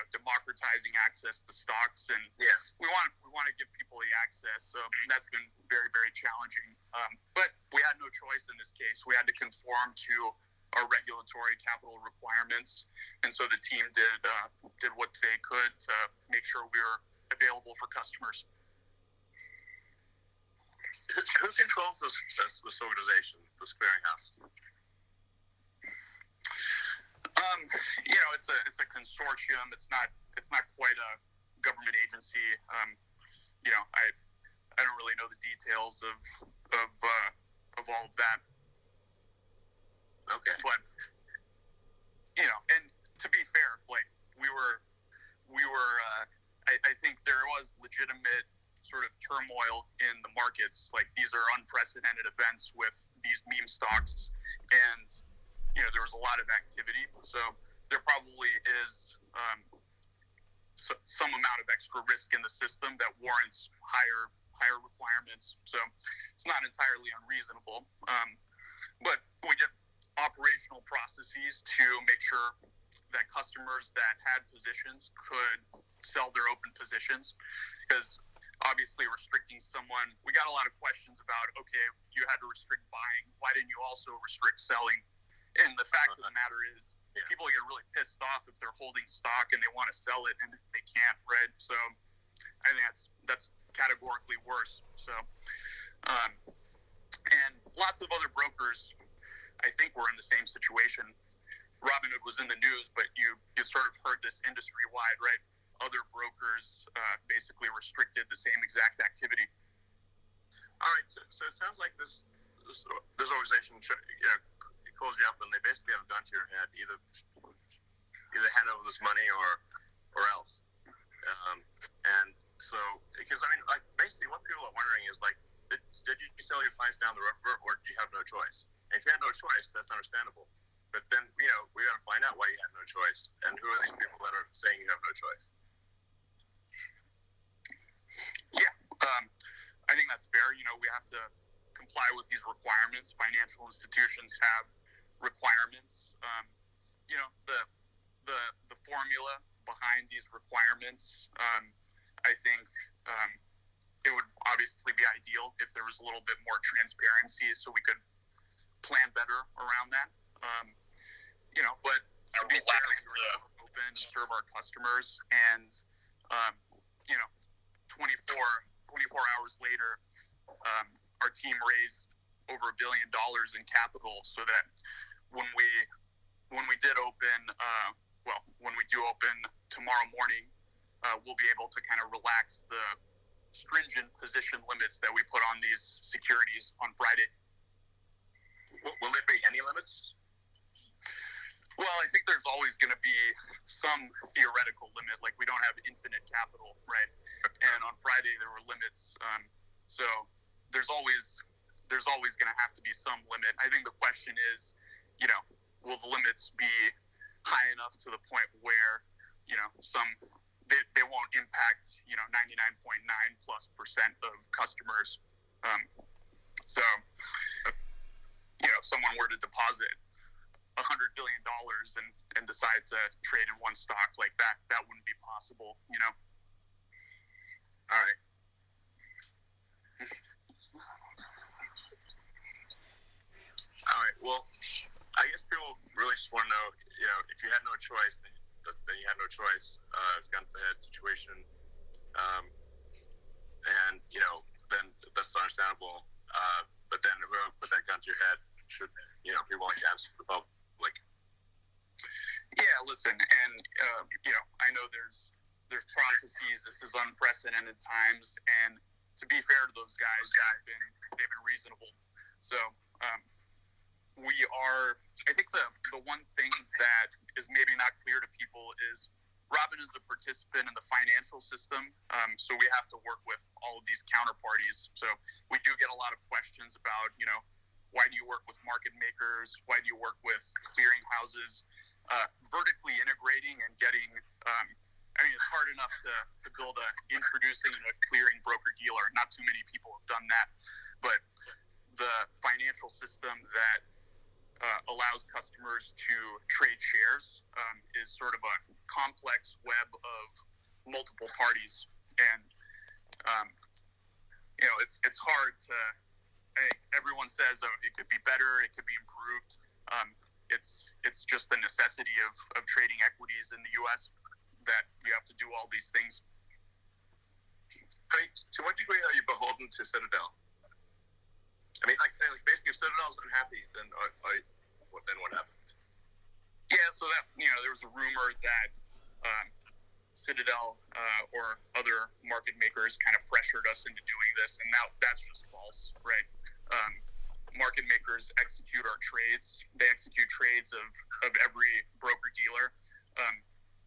democratizing access to stocks, and we want to give people the access. So that's been very, very challenging. But we had no choice in this case. We had to conform to our regulatory capital requirements, and so the team did what they could to make sure we were available for customers. Who controls this organization, this clearinghouse? It's a consortium. It's not quite a government agency. I don't really know the details of all of that. Okay. But and to be fair, like we were I think there was legitimate sort of turmoil in the markets. Like, these are unprecedented events with these meme stocks, and there was a lot of activity. So there probably is some amount of extra risk in the system that warrants higher requirements. So it's not entirely unreasonable. But we did operational processes to make sure that customers that had positions could sell their open positions, because obviously restricting someone, we got a lot of questions about, okay, you had to restrict buying, why didn't you also restrict selling? And the fact of the matter is, people get really pissed off if they're holding stock and they want to sell it and they can't, right? So I think that's categorically worse. So and lots of other brokers, I think, were in the same situation. Robinhood was in the news, but you sort of heard this industry-wide, right? Other brokers basically restricted the same exact activity. All right, so it sounds like this organization calls you up and they basically have a gun to your head, either hand over this money or else. And so, because I mean, like, basically what people are wondering is, like, did you sell your clients down the river, or did you have no choice? And if you had no choice, that's understandable. But then, we got to find out why you had no choice, and who are these people that are saying you have no choice? Yeah, I think that's fair. We have to comply with these requirements. Financial institutions have requirements. The formula behind these requirements, I think it would obviously be ideal if there was a little bit more transparency so we could plan better around that. But to be fair, we were open to serve our customers, and 24 hours later, our team raised over $1 billion in capital, so that when we did open, when we do open tomorrow morning, we'll be able to kind of relax the stringent position limits that we put on these securities on Friday. Will there be any limits? Well, I think there's always going to be some theoretical limit. Like, we don't have infinite capital, right? And on Friday there were limits. So there's always going to have to be some limit. I think the question is, will the limits be high enough to the point where, they won't impact, 99.9+% of customers. So, if someone were to deposit $100 billion and decide to trade in one stock like that, that wouldn't be possible, All right. All right. Well, I guess people really just want to know, if you had no choice, then you had no choice. It's gun to the head situation, and then that's understandable. But then whoever put that gun to your head should, be willing to answer the public. Yeah, listen, and I know there's processes. This is unprecedented times, and to be fair to those guys, they've been reasonable. So I think the one thing that is maybe not clear to people is Robinhood's a participant in the financial system, so we have to work with all of these counterparties. So we do get a lot of questions about, why do you work with market makers? Why do you work with clearing houses? Vertically integrating and getting, it's hard enough to build introducing a clearing broker-dealer. Not too many people have done that. But the financial system that allows customers to trade shares, is sort of a complex web of multiple parties, and it's hard to. Everyone says it could be better, it could be improved. It's just the necessity of trading equities in the U.S. that you have to do all these things. I mean, to what degree are you beholden to Citadel? I mean, like basically, if Citadel's unhappy, then what happens? Yeah, so that there was a rumor that Citadel or other market makers kind of pressured us into doing this, and now that's just false, right? Market makers execute our trades. They execute trades of every broker dealer.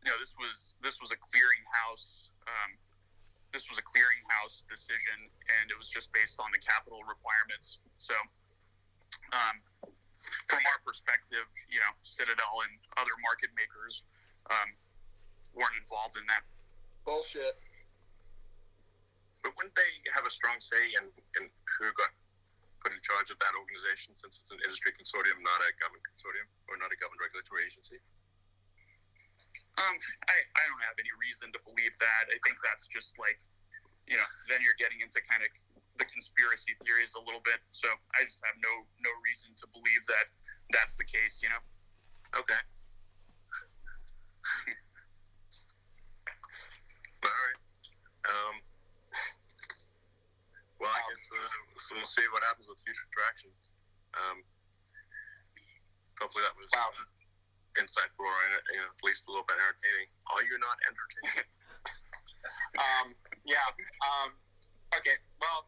This was a clearinghouse. This was a clearinghouse decision, and it was just based on the capital requirements. So, from our perspective, Citadel and other market makers weren't involved in that. Bullshit. But wouldn't they have a strong say in who got put in charge of that organization, since it's an industry consortium, not a government consortium, or not a government regulatory agency? I don't have any reason to believe that. I think that's just like, then you're getting into kind of the conspiracy theories a little bit. So I just have no reason to believe that that's the case, Okay. All right. Well, I guess we'll see what happens with future attractions. Hopefully that was insightful, or at least a little bit entertaining. Are you not entertaining? Okay. Well,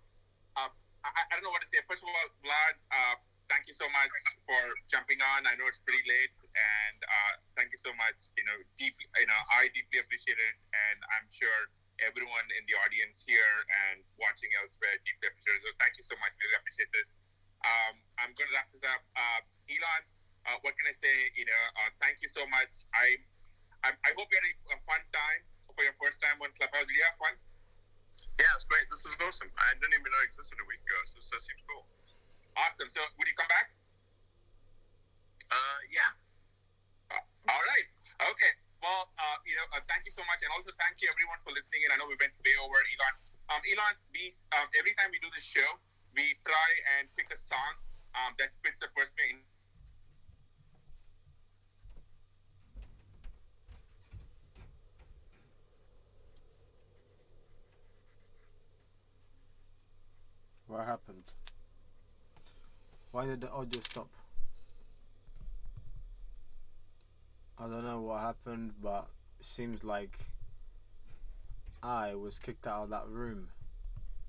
I don't know what to say. First of all, Vlad, thank you so much for jumping on. I know it's pretty late, and thank you so much. I deeply appreciate it, and I'm sure everyone in the audience here and watching elsewhere deeply appreciate it. So thank you so much. Really appreciate this. I'm going to wrap this up. Elon, what can I say? Thank you so much. I hope you had a fun time for your first time on Clubhouse. Did you have fun? Yeah, it's great. This is awesome. I didn't even know it existed a week ago, so it seems cool. Awesome. So would you come back? Yeah. All right. Okay. Well, thank you so much, and also thank you everyone for listening. And I know we went way over, Elon. Elon, every time we do this show, we try and pick a song that fits the person. What happened? Why did the audio stop? I don't know what happened, but it seems like I was kicked out of that room.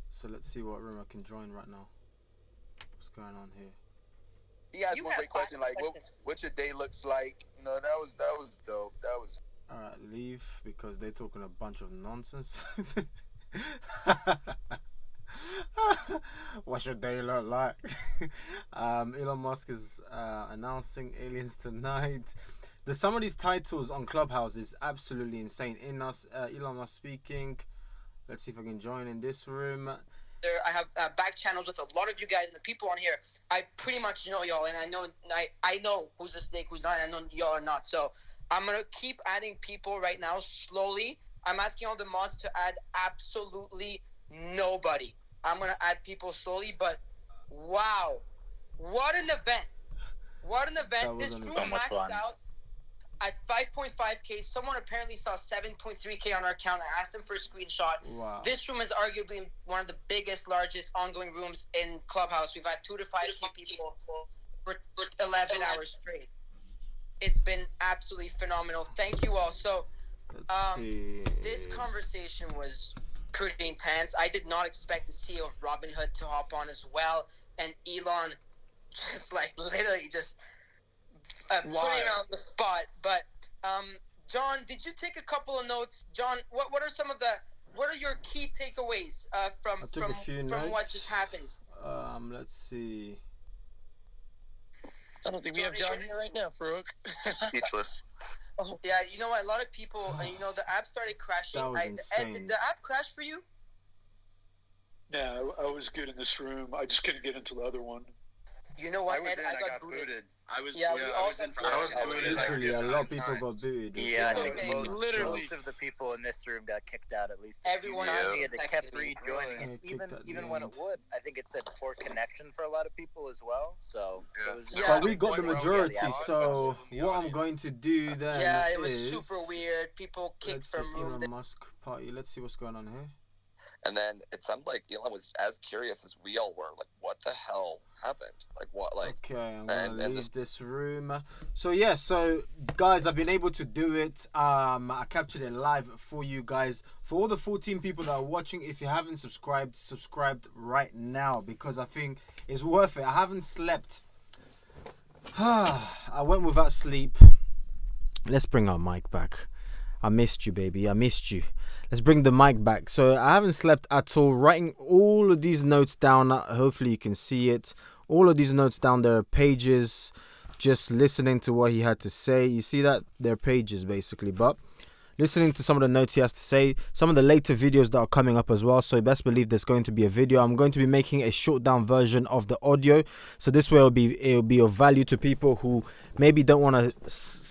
So let's see what room I can join right now. What's going on here? He asked one great question, like what your day looks like. That was dope. That was. Alright, leave, because they're talking a bunch of nonsense. What's your day look like? Elon Musk is announcing aliens tonight. Some of these titles on Clubhouse is absolutely insane. Elon Musk speaking. Let's see if I can join in this room. I have back channels with a lot of you guys, and the people on here, I pretty much know y'all, and I know who's a snake, who's not, and I know y'all are not. So I'm gonna keep adding people right now slowly. I'm asking all the mods to add absolutely nobody. I'm gonna add people slowly, but wow, what an event! What an event! This room maxed out at 5.5K. Someone apparently saw 7.3K on our account. I asked them for a screenshot. Wow. This room is arguably one of the biggest, largest ongoing rooms in Clubhouse. We've had 2 to 5K people for 11 hours straight. It's been absolutely phenomenal. Thank you all. So, this conversation was pretty intense. I did not expect the CEO of Robinhood to hop on as well, and Elon just literally just putting on the spot. But John, did you take a couple of notes? John, what are your key takeaways from what just happened? Let's see. I don't think we have John here right now, Farouk. Speechless. Oh. Yeah, you know what? A lot of people, the app started crashing. That was insane. Did the app crash for you? No, I was good in this room. I just couldn't get into the other one. You know what, I was Ed? I got booted. I was. Yeah, we all was in got front. booted. I was booted Literally, like a 2 lot of times. people got booted. Yeah, I think Okay, most of the people in this room got kicked out at least. Everyone else else they kept texted me. rejoining, Yeah, and kicked at even the when it end. would, I think it said poor connection for a lot of people as well. So it was. Yeah. But we got the majority, so Yeah. what I'm going to do then Yeah, it was is super weird. People kicked let's see, from room. Elon Musk party. Let's see what's going on here. And then it sounded like Elon was as curious as we all were. Like, what the hell happened? Like, what? Like, Okay, I'm gonna and leave this room. So yeah, so guys, I've been able to do it. I captured it live for you guys. For all the 14 people that are watching, if you haven't subscribed right now, because I think it's worth it. I haven't slept. I went without sleep. Let's bring our mic back. I missed you, baby. I missed you. Let's bring the mic back. So I haven't slept at all. Writing all of these notes down. Hopefully you can see it. All of these notes down. There are pages. Just listening to what he had to say. You see that? They're pages basically. But listening to some of the notes he has to say. Some of the later videos that are coming up as well. So you best believe there's going to be a video. I'm going to be making a short down version of the audio. So this way it'll be of value to people who maybe don't want to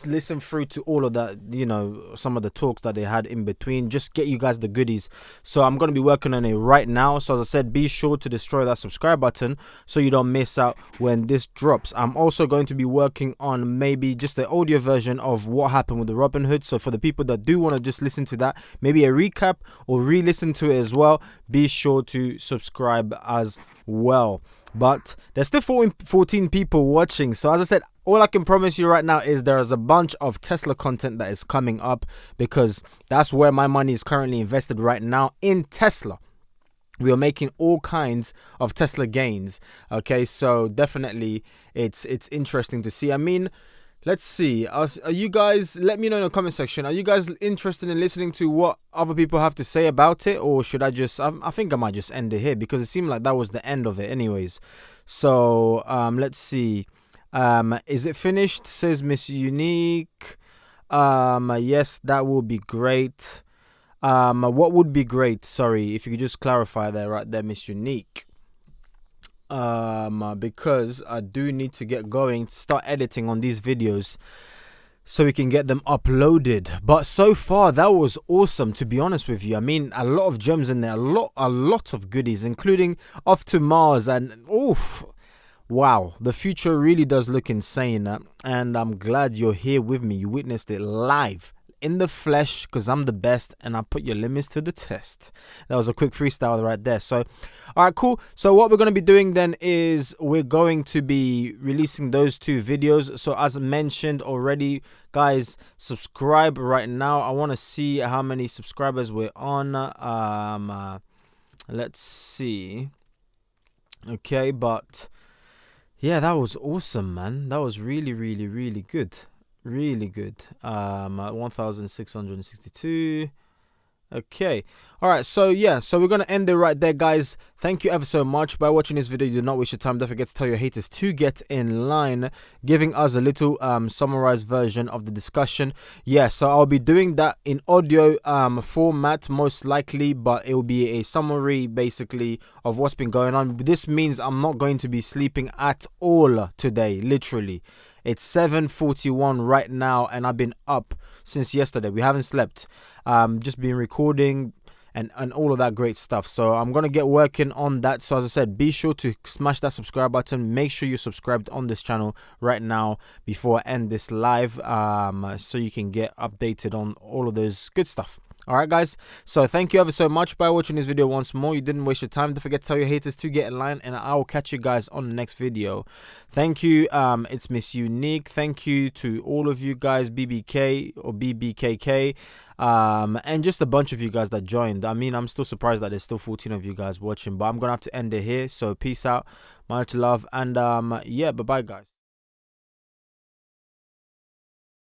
listen through to all of that, you know, some of the talk that they had in between. Just get you guys the goodies. So I'm going to be working on it right now. So as I said, be sure to destroy that subscribe button so you don't miss out when this drops. I'm also going to be working on maybe just the audio version of what happened with the Robinhood. So for the people that do want to just listen to that, maybe a recap or re-listen to it as well, be sure to subscribe as well. But there's still 14 people watching. So as I said, all I can promise you right now is there's a bunch of Tesla content that is coming up, because that's where my money is currently invested right now, in Tesla. We are making all kinds of Tesla gains. Okay, so definitely it's interesting to see. I mean, let's see. Are you guys, let me know in the comment section, are you guys interested in listening to what other people have to say about it? Or should I just, I think I might just end it here, because it seemed like that was the end of it anyways. So let's see. Is it finished? Says Miss Unique. Yes, that will be great. What would be great? Sorry, if you could just clarify there, right there, Miss Unique. Because I do need to get going, start editing on these videos so we can get them uploaded. But so far that was awesome, to be honest with you. I mean, a lot of gems in there, a lot of goodies, including off to Mars, and oof. Wow, the future really does look insane, and I'm glad you're here with me. You witnessed it live, in the flesh, because I'm the best, and I put your limits to the test. That was a quick freestyle right there. So, all right, cool. So what we're going to be doing then is we're going to be releasing those 2 videos. So as mentioned already, guys, subscribe right now. I want to see how many subscribers we're on. Let's see. Okay, but yeah, that was awesome, man. That was really, really, really good. Really good. 1,662. Okay. All right. So yeah. So we're gonna end it right there, guys. Thank you ever so much by watching this video. Do not waste your time. Don't forget to tell your haters to get in line, giving us a little summarized version of the discussion. Yeah. So I'll be doing that in audio format most likely, but it will be a summary basically of what's been going on. This means I'm not going to be sleeping at all today. Literally. It's 7:41 right now, and I've been up since yesterday. We haven't slept. Just been recording and all of that great stuff. So I'm going to get working on that. So as I said, be sure to smash that subscribe button. Make sure you're subscribed on this channel right now before I end this live, so you can get updated on all of those good stuff. Alright guys, so thank you ever so much by watching this video once more. You didn't waste your time. Don't forget to tell your haters to get in line, and I will catch you guys on the next video. Thank you. It's Miss Unique. Thank you to all of you guys, BBK or BBKK, and just a bunch of you guys that joined. I mean, I'm still surprised that there's still 14 of you guys watching, but I'm gonna have to end it here. So peace out, much love, and yeah, bye bye guys.